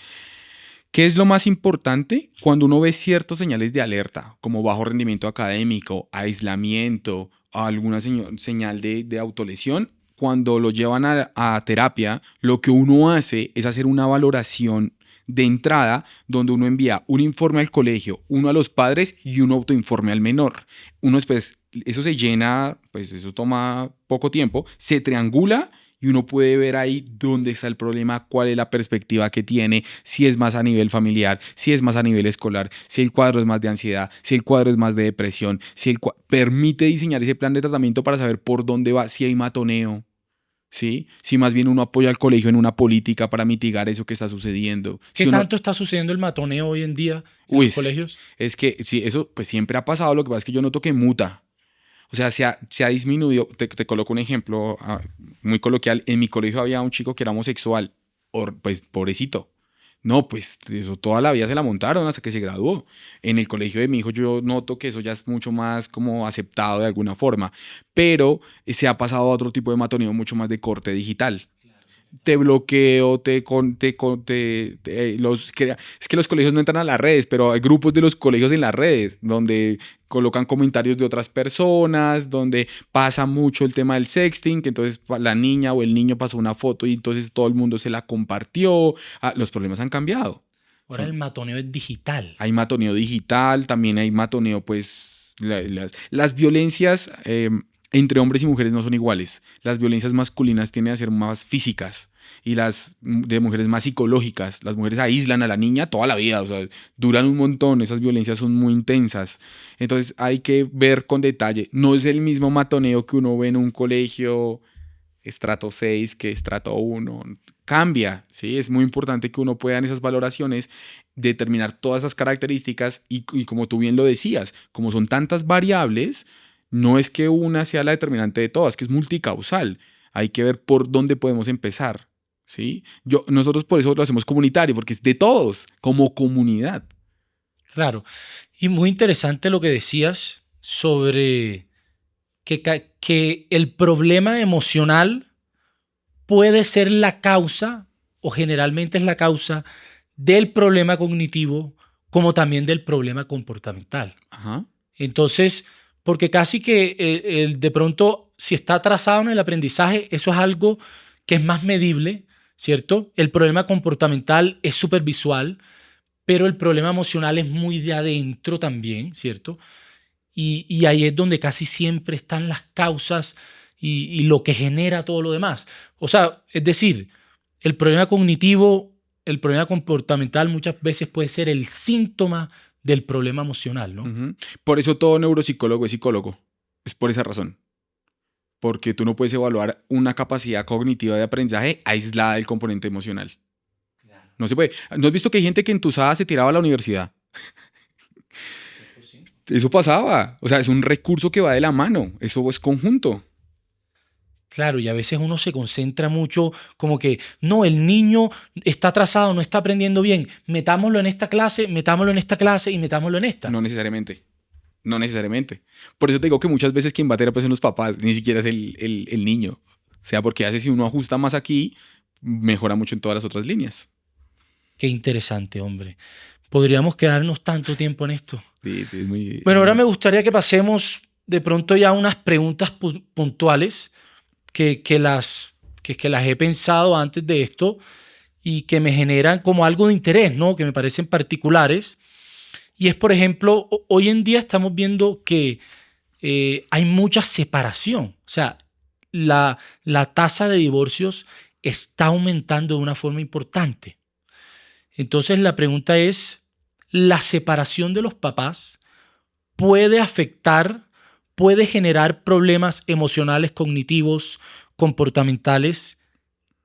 ¿Qué es lo más importante? Cuando uno ve ciertos señales de alerta, como bajo rendimiento académico, aislamiento, alguna señal de autolesión, cuando lo llevan a terapia, lo que uno hace es hacer una valoración de entrada, donde uno envía un informe al colegio, uno a los padres y un autoinforme al menor. Uno después, eso se llena, pues eso toma poco tiempo, se triangula y uno puede ver ahí dónde está el problema, cuál es la perspectiva que tiene, si es más a nivel familiar, si es más a nivel escolar, si el cuadro es más de ansiedad, si el cuadro es más de depresión, si permite diseñar ese plan de tratamiento para saber por dónde va, si hay matoneo. ¿Sí? Si más bien uno apoya al colegio en una política para mitigar eso que está sucediendo. ¿Qué si tanto está sucediendo el matoneo hoy en día en los colegios? Es que sí, eso pues siempre ha pasado, lo que pasa es que yo noto que muta. O sea, se ha disminuido. Te coloco un ejemplo muy coloquial. En mi colegio había un chico que era homosexual, pues pobrecito. No, pues eso toda la vida se la montaron hasta que se graduó. En el colegio de mi hijo yo noto que eso ya es mucho más como aceptado de alguna forma, pero se ha pasado a otro tipo de matoneo mucho más de corte digital. Te bloqueo, es que los colegios no entran a las redes, pero hay grupos de los colegios en las redes donde colocan comentarios de otras personas, donde pasa mucho el tema del sexting, que entonces la niña o el niño pasó una foto y entonces todo el mundo se la compartió. Los problemas han cambiado. Ahora el matoneo es digital. Hay matoneo digital, también hay matoneo, pues las violencias entre hombres y mujeres no son iguales. Las violencias masculinas tienden a ser más físicas y las de mujeres más psicológicas. Las mujeres aíslan a la niña toda la vida, o sea, duran un montón, esas violencias son muy intensas. Entonces hay que ver con detalle. No es el mismo matoneo que uno ve en un colegio estrato 6 que estrato 1. Cambia, ¿sí? Es muy importante que uno pueda en esas valoraciones determinar todas esas características y como tú bien lo decías, como son tantas variables, no es que una sea la determinante de todas, que es multicausal. Hay que ver por dónde podemos empezar, ¿sí? Nosotros por eso lo hacemos comunitario, porque es de todos, como comunidad. Claro. Y muy interesante lo que decías sobre que el problema emocional puede ser la causa, o generalmente es la causa, del problema cognitivo, como también del problema comportamental. Ajá. Entonces, porque casi que de pronto, si está atrasado en el aprendizaje, eso es algo que es más medible, ¿cierto? El problema comportamental es súper visual, pero el problema emocional es muy de adentro también, ¿cierto? Y ahí es donde casi siempre están las causas y lo que genera todo lo demás. O sea, es decir, el problema cognitivo, el problema comportamental muchas veces puede ser el síntoma del problema emocional, ¿no? Uh-huh. Por eso todo neuropsicólogo es psicólogo. Es por esa razón. Porque tú no puedes evaluar una capacidad cognitiva de aprendizaje aislada del componente emocional. Claro. No se puede. ¿No has visto que hay gente que entusada se tiraba a la universidad? Eso pasaba. O sea, es un recurso que va de la mano. Eso es conjunto. Claro, y a veces uno se concentra mucho como que, no, el niño está atrasado, no está aprendiendo bien, metámoslo en esta clase, metámoslo en esta clase y metámoslo en esta. No necesariamente. No necesariamente. Por eso te digo que muchas veces quien va a terapia son los papás, ni siquiera es el niño. O sea, porque hace si uno ajusta más aquí, mejora mucho en todas las otras líneas. Qué interesante, hombre. Podríamos quedarnos tanto tiempo en esto. Sí, sí, es muy... Bueno, ahora me gustaría que pasemos de pronto ya a unas preguntas puntuales que las he pensado antes de esto y que me generan como algo de interés, ¿no? Que me parecen particulares. Y es, por ejemplo, hoy en día estamos viendo que hay mucha separación. O sea, la tasa de divorcios está aumentando de una forma importante. Entonces la pregunta es, ¿la separación de los papás puede afectar, puede generar problemas emocionales, cognitivos, comportamentales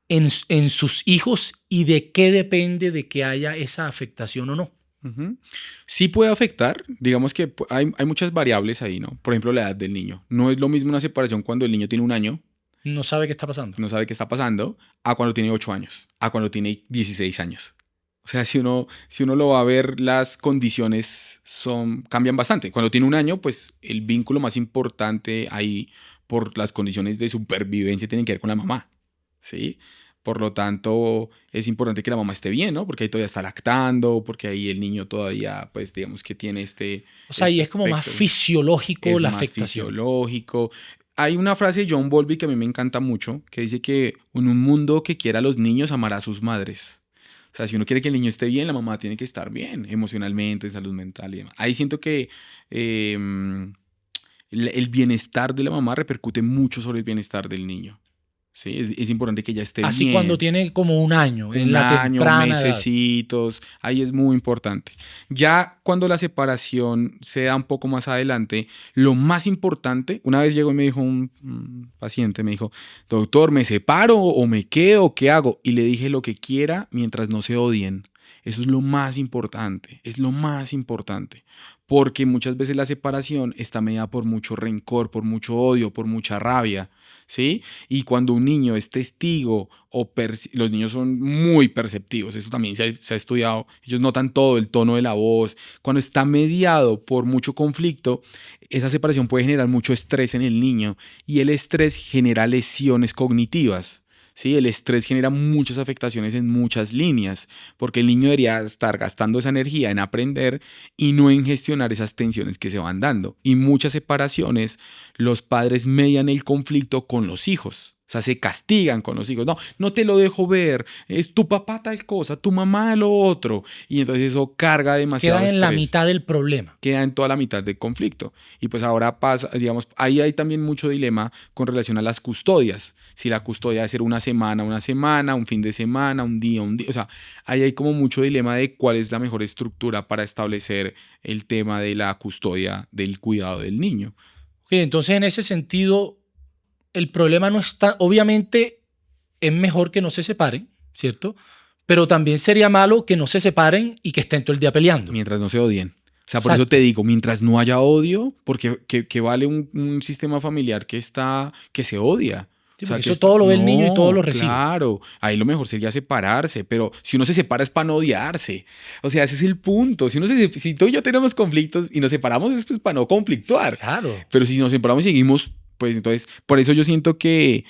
en sus hijos? ¿Y de qué depende de que haya esa afectación o no? Uh-huh. Sí puede afectar, digamos que hay muchas variables ahí, ¿no? Por ejemplo, la edad del niño. No es lo mismo una separación cuando el niño tiene 1 año, No sabe qué está pasando. no sabe qué está pasando, a cuando tiene 8 años, a cuando tiene 16 años. O sea, si uno lo va a ver, las condiciones cambian bastante. Cuando tiene 1 año, pues el vínculo más importante ahí por las condiciones de supervivencia tienen que ver con la mamá, ¿sí? Por lo tanto, es importante que la mamá esté bien, ¿no? Porque ahí todavía está lactando, porque ahí el niño todavía, pues digamos que tiene O sea, y es como más aspecto. fisiológico Es la más afectación. fisiológico. Hay una frase de John Bowlby que a mí me encanta mucho, que dice que en un mundo que quiera a los niños, amará a sus madres. O sea, si uno quiere que el niño esté bien, la mamá tiene que estar bien, emocionalmente, en salud mental y demás. Ahí siento que el bienestar de la mamá repercute mucho sobre el bienestar del niño. ¿Sí? Es importante que ella esté Así bien. cuando tiene como 1 año, en 1 año, temprana edad. mesecitos, ahí es muy importante. Ya cuando la separación se da un poco más adelante, lo más importante, una vez llegó y me dijo un paciente, me dijo, doctor, ¿me separo o me quedo? ¿Qué hago? Y le dije lo que quiera mientras no se odien. Eso es lo más importante, es lo más importante, porque muchas veces la separación está mediada por mucho rencor, por mucho odio, por mucha rabia, ¿sí? Y cuando un niño es testigo los niños son muy perceptivos, eso también se ha estudiado, ellos notan todo, el tono de la voz. Cuando está mediado por mucho conflicto, esa separación puede generar mucho estrés en el niño y el estrés genera lesiones cognitivas. ¿Sí? El estrés genera muchas afectaciones en muchas líneas, porque el niño debería estar gastando esa energía en aprender y no en gestionar esas tensiones que se van dando. Y muchas separaciones, los padres median el conflicto con los hijos. sea, se castigan con los hijos. No, no te lo dejo ver. Es tu papá tal cosa, tu mamá lo otro. Y entonces eso carga demasiado Quedan en la estrés. mitad del problema. Queda en toda la mitad del conflicto. Y pues ahora pasa, digamos, ahí hay también mucho dilema con relación a las custodias. Si la custodia debe ser una semana, un fin de semana, un día. O sea, ahí hay como mucho dilema de cuál es la mejor estructura para establecer el tema de la custodia del cuidado del niño. Ok, entonces, en ese sentido, el problema no está, obviamente es mejor que no se separen, ¿cierto? Pero también sería malo que no se separen y que estén todo el día peleando. Mientras no se odien. O sea, por Exacto. eso te digo, mientras no haya odio, porque que vale un sistema familiar que se odia. Sí, O sea, porque que eso todo lo ve el niño y todo lo no, recibe. claro, ahí lo mejor sería separarse, pero si uno se separa es para no odiarse. O sea, ese es el punto. Si tú y yo tenemos conflictos y nos separamos es pues para no conflictuar. Claro. Pero si nos separamos y seguimos, pues entonces, por eso yo siento que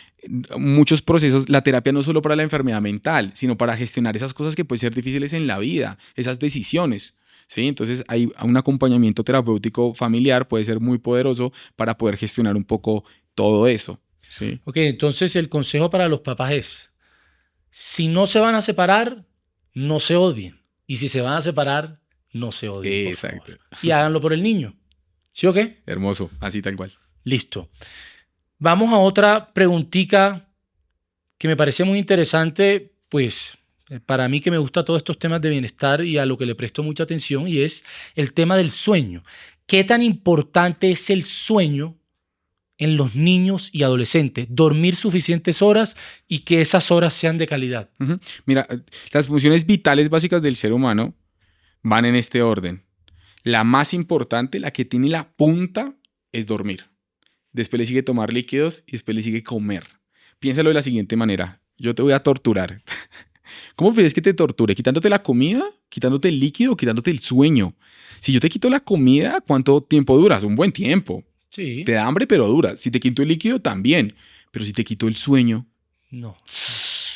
muchos procesos, la terapia no es solo para la enfermedad mental, sino para gestionar esas cosas que pueden ser difíciles en la vida, esas decisiones. ¿Sí? Entonces, hay un acompañamiento terapéutico familiar puede ser muy poderoso para poder gestionar un poco todo eso. ¿Sí? Ok, entonces el consejo para los papás es, si no se van a separar, no se odien. Y si se van a separar, no se odien, por Exacto. favor. Y háganlo por el niño. ¿Sí o qué? Hermoso, así tal cual. Listo. Vamos a otra preguntita que me parece muy interesante, pues para mí que me gusta todos estos temas de bienestar y a lo que le presto mucha atención, y es el tema del sueño. ¿Qué tan importante es el sueño en los niños y adolescentes? Dormir suficientes horas y que esas horas sean de calidad. Uh-huh. Mira, las funciones vitales básicas del ser humano van en este orden. La más importante, la que tiene la punta, es dormir. Después le sigue tomar líquidos y después le sigue comer. Piénsalo de la siguiente manera. Yo te voy a torturar. ¿Cómo prefieres que te torture? ¿Quitándote la comida? ¿Quitándote el líquido? ¿Quitándote el sueño? Si yo te quito la comida, ¿cuánto tiempo duras? Un buen tiempo. Sí. Te da hambre, pero dura. Si te quito el líquido, también. Pero si te quito el sueño, No.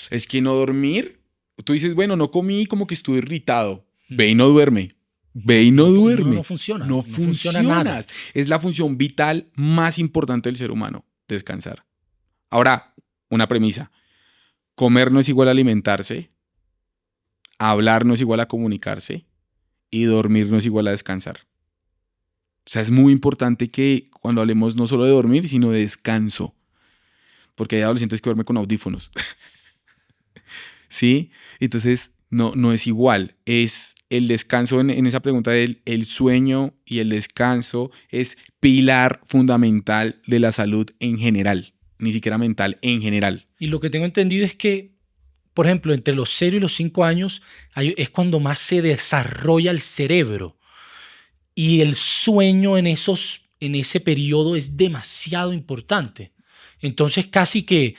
es que no dormir. Tú dices, bueno, no comí, como que estuve irritado. Ve y no duerme. Ve y no duerme. No funciona. No funciona nada. Es la función vital más importante del ser humano, descansar. Ahora, una premisa. Comer no es igual a alimentarse. Hablar no es igual a comunicarse. Y dormir no es igual a descansar. O sea, es muy importante que cuando hablemos no solo de dormir, sino de descanso. Porque hay adolescentes que duermen con audífonos. ¿Sí? Entonces, no es igual. Es el descanso en esa pregunta del el sueño y el descanso es pilar fundamental de la salud en general. Ni siquiera mental, en general. Y lo que tengo entendido es que, por ejemplo, entre los 0 y los 5 años es cuando más se desarrolla el cerebro. Y el sueño en ese periodo es demasiado importante. Entonces, casi que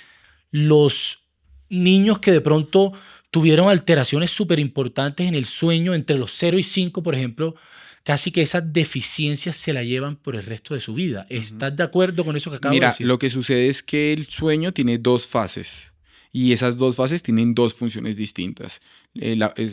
los niños que de pronto tuvieron alteraciones súper importantes en el sueño entre los 0 y 5, por ejemplo, casi que esas deficiencias se la llevan por el resto de su vida. ¿Estás de acuerdo con eso que acabo de Mira, decir? lo que sucede es que el sueño tiene dos fases. Y esas dos fases tienen dos funciones distintas. Se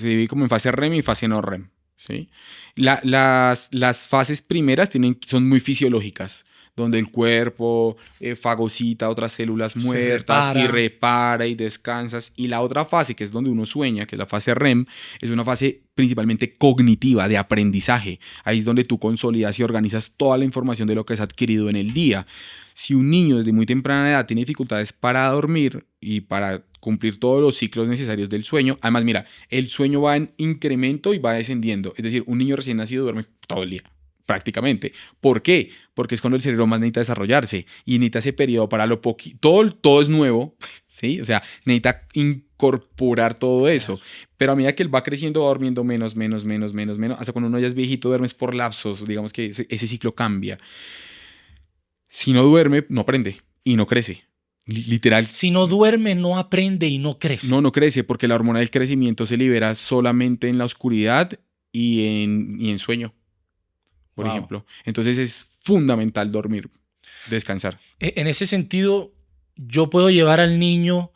divide como en fase REM y fase no REM. ¿Sí? Las fases primeras son muy fisiológicas, donde el cuerpo fagocita otras células muertas y repara y descansas. Y la otra fase, que es donde uno sueña, que es la fase REM, es una fase principalmente cognitiva, de aprendizaje. Ahí es donde tú consolidas y organizas toda la información de lo que has adquirido en el día. Si un niño desde muy temprana edad tiene dificultades para dormir y para cumplir todos los ciclos necesarios del sueño, además, mira, el sueño va en incremento y va descendiendo. Es decir, un niño recién nacido duerme todo el día, prácticamente. ¿Por qué? Porque es cuando el cerebro más necesita desarrollarse y necesita ese periodo para lo poquito. Todo es nuevo, ¿sí? O sea, necesita incorporar todo eso. Pero a medida que él va creciendo, va durmiendo menos. Hasta cuando uno ya es viejito, duermes por lapsos. Digamos que ese ciclo cambia. Si no duerme, no aprende y no crece. Literal. Si no duerme, no aprende y no crece. No crece porque la hormona del crecimiento se libera solamente en la oscuridad y en sueño, por ejemplo. Entonces es fundamental dormir, descansar. En ese sentido, yo puedo llevar al niño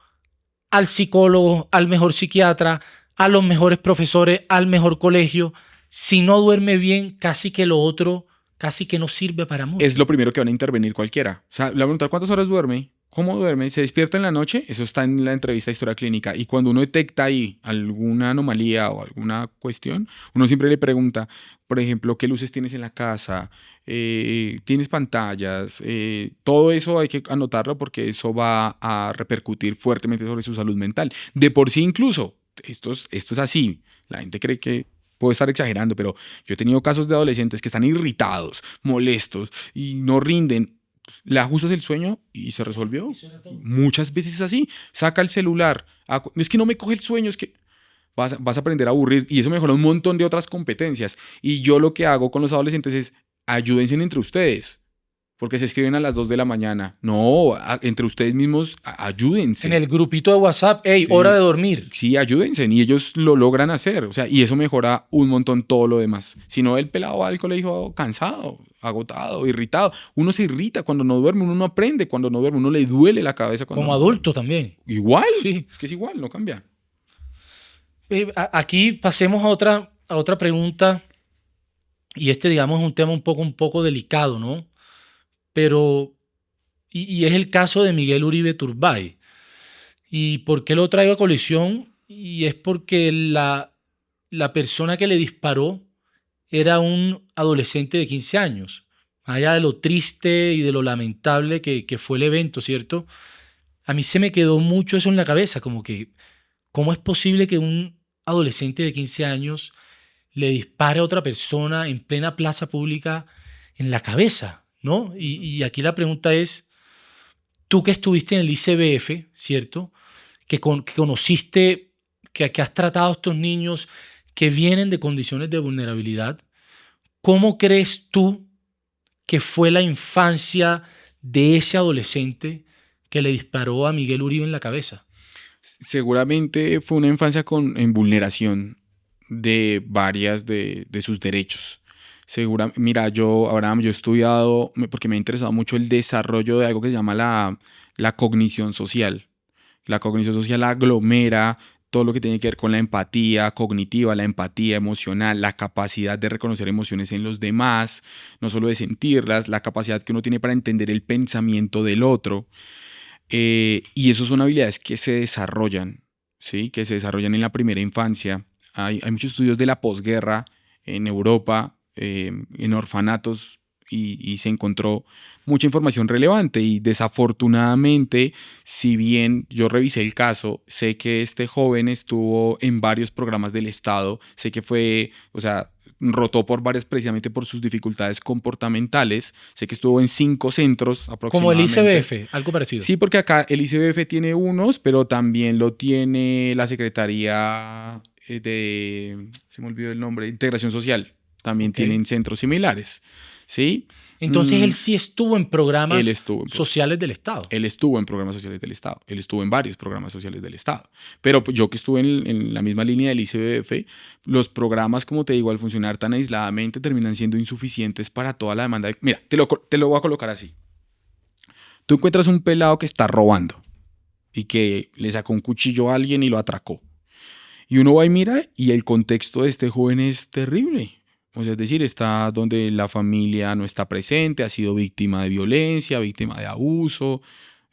al psicólogo, al mejor psiquiatra, a los mejores profesores, al mejor colegio. Si no duerme bien, casi que lo otro, casi que no sirve para mucho. Es lo primero que van a intervenir cualquiera. O sea, le van a preguntar cuántas horas duerme, ¿Cómo duerme? ¿Se despierta en la noche? Eso está en la entrevista de historia clínica. Y cuando uno detecta ahí alguna anomalía o alguna cuestión, uno siempre le pregunta, por ejemplo, ¿qué luces tienes en la casa? ¿Tienes pantallas? Todo eso hay que anotarlo porque eso va a repercutir fuertemente sobre su salud mental. De por sí incluso, esto es así. La gente cree que puedo estar exagerando, pero yo he tenido casos de adolescentes que están irritados, molestos y no rinden. Le ajustas el sueño y se resolvió. Muchas veces es así. Saca el celular. Es que no me coge el sueño, es que vas a aprender a aburrir y eso mejora un montón de otras competencias. Y yo lo que hago con los adolescentes es ayúdense entre ustedes. Porque se escriben a las 2 de la mañana. No, entre ustedes mismos ayúdense. En el grupito de WhatsApp, hey, Sí, hora de dormir. sí, ayúdense y ellos lo logran hacer. O sea, y eso mejora un montón todo lo demás. Si no, el pelado va al colegio cansado, agotado, irritado. Uno se irrita cuando no duerme, uno no aprende cuando no duerme, uno le duele la cabeza cuando Como no adulto duerme. también. Igual, Sí. es que es igual, no cambia. Aquí pasemos a otra pregunta, y digamos, es un tema un poco delicado, ¿no? Pero, y es el caso de Miguel Uribe Turbay. ¿Y por qué lo traigo a colisión? Y es porque la persona que le disparó era un adolescente de 15 años. Más allá de lo triste y de lo lamentable que fue el evento, ¿cierto? A mí se me quedó mucho eso en la cabeza, como que, ¿cómo es posible que un adolescente de 15 años le dispare a otra persona en plena plaza pública en la cabeza, ¿no? Y aquí la pregunta es, tú que estuviste en el ICBF, ¿cierto? Que conociste, que has tratado a estos niños que vienen de condiciones de vulnerabilidad, ¿cómo crees tú que fue la infancia de ese adolescente que le disparó a Miguel Uribe en la cabeza? Seguramente fue una infancia en vulneración de varias de sus derechos. Mira, Abraham, yo he estudiado, porque me ha interesado mucho el desarrollo de algo que se llama la cognición social. La cognición social aglomera todo lo que tiene que ver con la empatía cognitiva, la empatía emocional, la capacidad de reconocer emociones en los demás, no solo de sentirlas, la capacidad que uno tiene para entender el pensamiento del otro. Y eso son habilidades que se desarrollan, ¿sí? Que se desarrollan en la primera infancia. Hay muchos estudios de la posguerra en Europa, en orfanatos, y se encontró mucha información relevante. Y desafortunadamente, si bien yo revisé el caso, sé que este joven estuvo en varios programas del Estado, sé que fue, o sea, rotó por varias precisamente por sus dificultades comportamentales. Sé que estuvo en 5 centros Como el aproximadamente. ICBF, algo parecido. Sí, porque acá el ICBF tiene unos, pero también lo tiene la Secretaría se me olvidó el nombre, Integración Social. También Ok. tienen centros similares, ¿sí? Entonces él sí estuvo en programas Él estuvo en sociales del Estado. Él estuvo en programas sociales del Estado. Él estuvo en varios programas sociales del Estado. Pero pues, yo que estuve en la misma línea del ICBF, los programas, como te digo, al funcionar tan aisladamente, terminan siendo insuficientes para toda la demanda. Mira, te lo voy a colocar así. Tú encuentras un pelado que está robando y que le sacó un cuchillo a alguien y lo atracó. Y uno va y mira y el contexto de este joven es terrible. O sea, es decir, está donde la familia no está presente, ha sido víctima de violencia, víctima de abuso.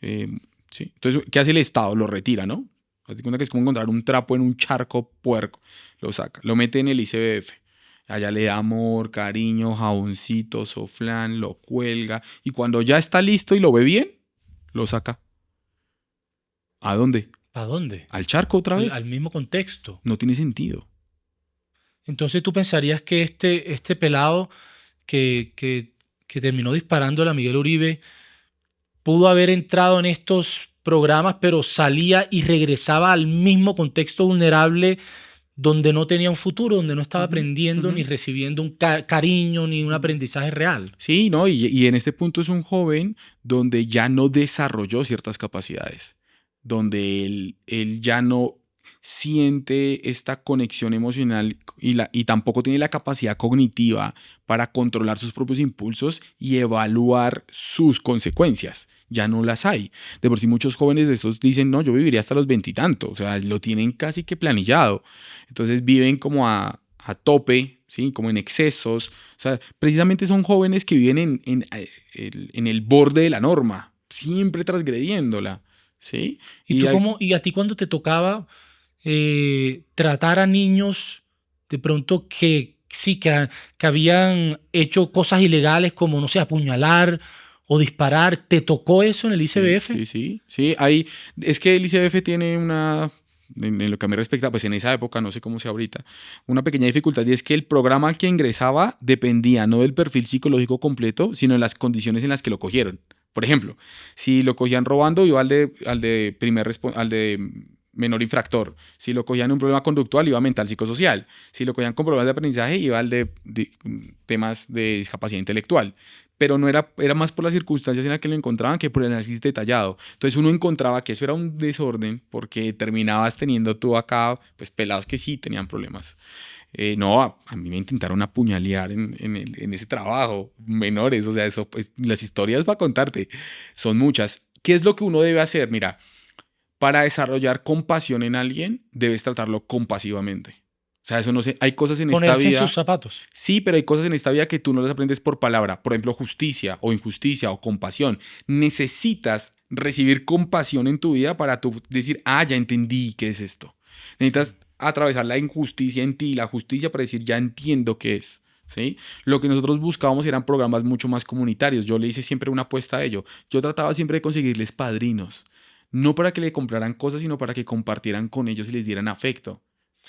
Sí. Entonces, ¿qué hace el Estado? Lo retira, ¿no? Haz de cuenta que es como encontrar un trapo en un charco puerco. Lo saca, lo mete en el ICBF. Allá le da amor, cariño, jaboncito, soflán, lo cuelga. Y cuando ya está listo y lo ve bien, lo saca. ¿A dónde? ¿Para dónde? ¿Al charco otra vez? Al mismo contexto. No tiene sentido. Entonces tú pensarías que este pelado que terminó disparando a Miguel Uribe pudo haber entrado en estos programas, pero salía y regresaba al mismo contexto vulnerable donde no tenía un futuro, donde no estaba aprendiendo ni recibiendo un cariño ni un aprendizaje real. Sí, ¿no? Y en este punto es un joven donde ya no desarrolló ciertas capacidades, donde él ya no siente esta conexión emocional y tampoco tiene la capacidad cognitiva para controlar sus propios impulsos y evaluar sus consecuencias. Ya no las hay. De por sí muchos jóvenes de estos dicen, no, yo viviría hasta los 20 y tanto. O sea, lo tienen casi que planillado. Entonces viven como a tope, ¿sí? Como en excesos. O sea, precisamente son jóvenes que viven en el borde de la norma. siempre transgrediéndola, ¿sí? ¿Y a ti cuando te tocaba tratar a niños de pronto que sí, que habían hecho cosas ilegales como, no sé, apuñalar o disparar, ¿te tocó eso en el ICBF? Sí. Es que el ICBF tiene en lo que a mí respecta, pues en esa época, no sé cómo sea ahorita, una pequeña dificultad, y es que el programa al que ingresaba dependía no del perfil psicológico completo, sino de las condiciones en las que lo cogieron. Por ejemplo, si lo cogían robando, iba al de menor infractor. Si lo cogían en un problema conductual, iba a mental psicosocial. Si lo cogían con problemas de aprendizaje, iba al de temas de discapacidad intelectual. Pero no era más por las circunstancias en las que lo encontraban que por el análisis detallado. Entonces uno encontraba que eso era un desorden porque terminabas teniendo tú acá pues pelados que sí tenían problemas. No, a mí me intentaron apuñalear en ese trabajo, menores, o sea, eso, pues, las historias para contarte son muchas. ¿Qué es lo que uno debe hacer? Mira, para desarrollar compasión en alguien, debes tratarlo compasivamente. O sea, eso no sé, hay cosas en esta Ponerse en sus vida, zapatos. sí, pero hay cosas en esta vida que tú no las aprendes por palabra. Por ejemplo, justicia o injusticia o compasión. Necesitas recibir compasión en tu vida para tú decir, ya entendí qué es esto. Necesitas atravesar la injusticia en ti, la justicia para decir, ya entiendo qué es. ¿Sí? Lo que nosotros buscábamos eran programas mucho más comunitarios. Yo le hice siempre una apuesta a ello. Yo trataba siempre de conseguirles padrinos. No para que le compraran cosas, sino para que compartieran con ellos y les dieran afecto.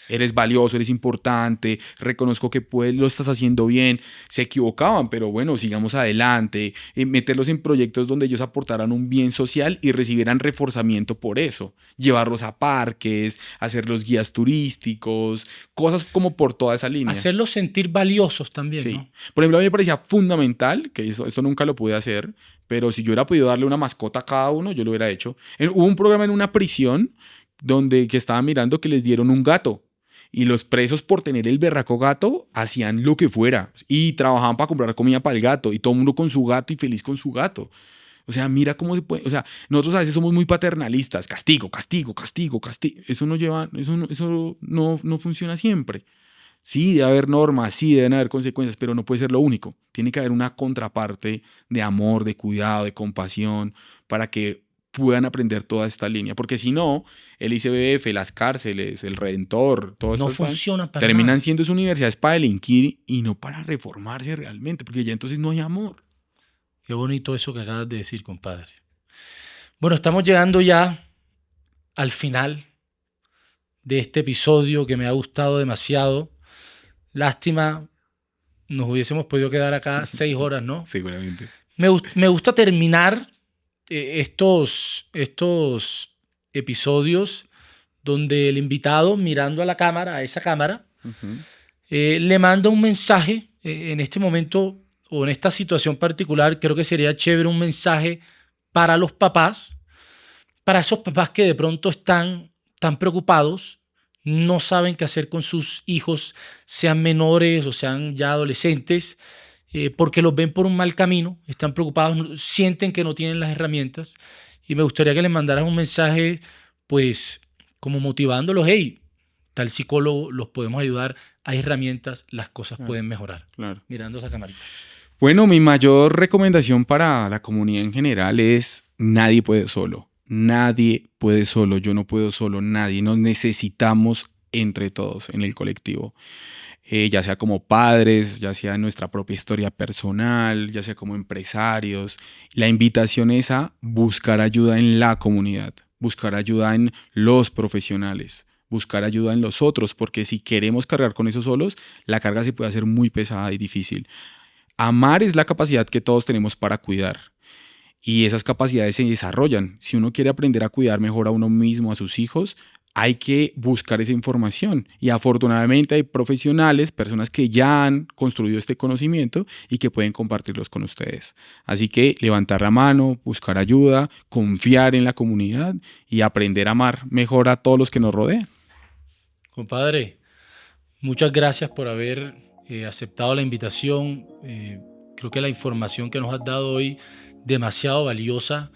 Eres valioso, eres importante, reconozco que lo estás haciendo bien. Se equivocaban, pero bueno, sigamos adelante. Meterlos en proyectos donde ellos aportaran un bien social y recibieran reforzamiento por eso. Llevarlos a parques, hacerlos guías turísticos, cosas como por toda esa línea. Hacerlos sentir valiosos también, Sí. ¿no? Por ejemplo, a mí me parecía fundamental, que esto nunca lo pude hacer, pero si yo hubiera podido darle una mascota a cada uno, yo lo hubiera hecho. Hubo un programa en una prisión que estaba mirando que les dieron un gato. Y los presos por tener el berraco gato hacían lo que fuera. Y trabajaban para comprar comida para el gato. Y todo el mundo con su gato y feliz con su gato. O sea, mira cómo se puede. O sea, nosotros a veces somos muy paternalistas. Castigo, castigo, castigo, castigo. Eso no funciona siempre. Sí, debe haber normas, sí, deben haber consecuencias, pero no puede ser lo único. Tiene que haber una contraparte de amor, de cuidado, de compasión, para que puedan aprender toda esta línea. Porque si no, el ICBF, las cárceles, el Redentor, todo No esto funciona para terminan nada. siendo universidades para delinquir y no para reformarse realmente, porque ya entonces no hay amor. Qué bonito eso que acabas de decir, compadre. Bueno, estamos llegando ya al final de este episodio que me ha gustado demasiado. Lástima, nos hubiésemos podido quedar acá 6 horas, ¿no? Seguramente. Me gusta terminar estos episodios donde el invitado, mirando a la cámara, a esa cámara, Uh-huh. le manda un mensaje. En este momento o en esta situación particular, creo que sería chévere un mensaje para los papás, para esos papás que de pronto están tan preocupados, no saben qué hacer con sus hijos, sean menores o sean ya adolescentes, porque los ven por un mal camino, están preocupados, sienten que no tienen las herramientas. Y me gustaría que les mandaras un mensaje, pues, como motivándolos, hey, tal psicólogo, los podemos ayudar, hay herramientas, las cosas Claro, pueden mejorar. claro. Mirando esa camarita. Bueno, mi mayor recomendación para la comunidad en general es nadie puede solo. Nadie puede solo. Yo no puedo solo. Nadie. Nos necesitamos entre todos en el colectivo. Ya sea como padres, ya sea en nuestra propia historia personal, ya sea como empresarios. La invitación es a buscar ayuda en la comunidad, buscar ayuda en los profesionales, buscar ayuda en los otros, porque si queremos cargar con eso solos, la carga se puede hacer muy pesada y difícil. Amar es la capacidad que todos tenemos para cuidar. Y esas capacidades se desarrollan. Si uno quiere aprender a cuidar mejor a uno mismo, a sus hijos, hay que buscar esa información. Y afortunadamente hay profesionales, personas que ya han construido este conocimiento y que pueden compartirlos con ustedes. Así que levantar la mano, buscar ayuda, confiar en la comunidad y aprender a amar mejor a todos los que nos rodean. Compadre, muchas gracias por haber aceptado la invitación. Creo que la información que nos has dado hoy demasiado valiosa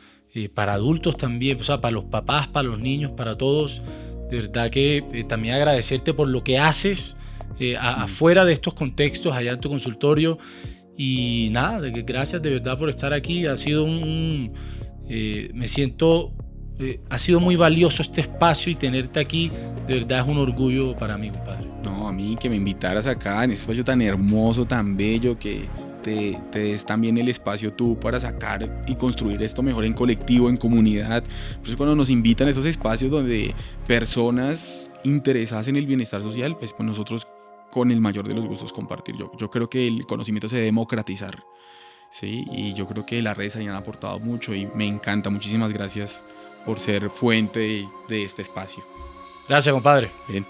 para adultos también, o sea, para los papás, para los niños, para todos. De verdad que también agradecerte por lo que haces afuera de estos contextos, allá en tu consultorio. Y nada, gracias de verdad por estar aquí. Ha sido Me siento, ha sido muy valioso este espacio y tenerte aquí, de verdad es un orgullo para mí, compadre. No, a mí que me invitaras acá en este espacio tan hermoso, tan bello, que te des también el espacio tú para sacar y construir esto mejor en colectivo, en comunidad. Por eso cuando nos invitan a estos espacios donde personas interesadas en el bienestar social, pues con nosotros con el mayor de los gustos compartir. Yo creo que el conocimiento se debe democratizar, ¿sí? Y yo creo que las redes ahí han aportado mucho y me encanta. Muchísimas gracias por ser fuente de este espacio. Gracias, compadre. Bien.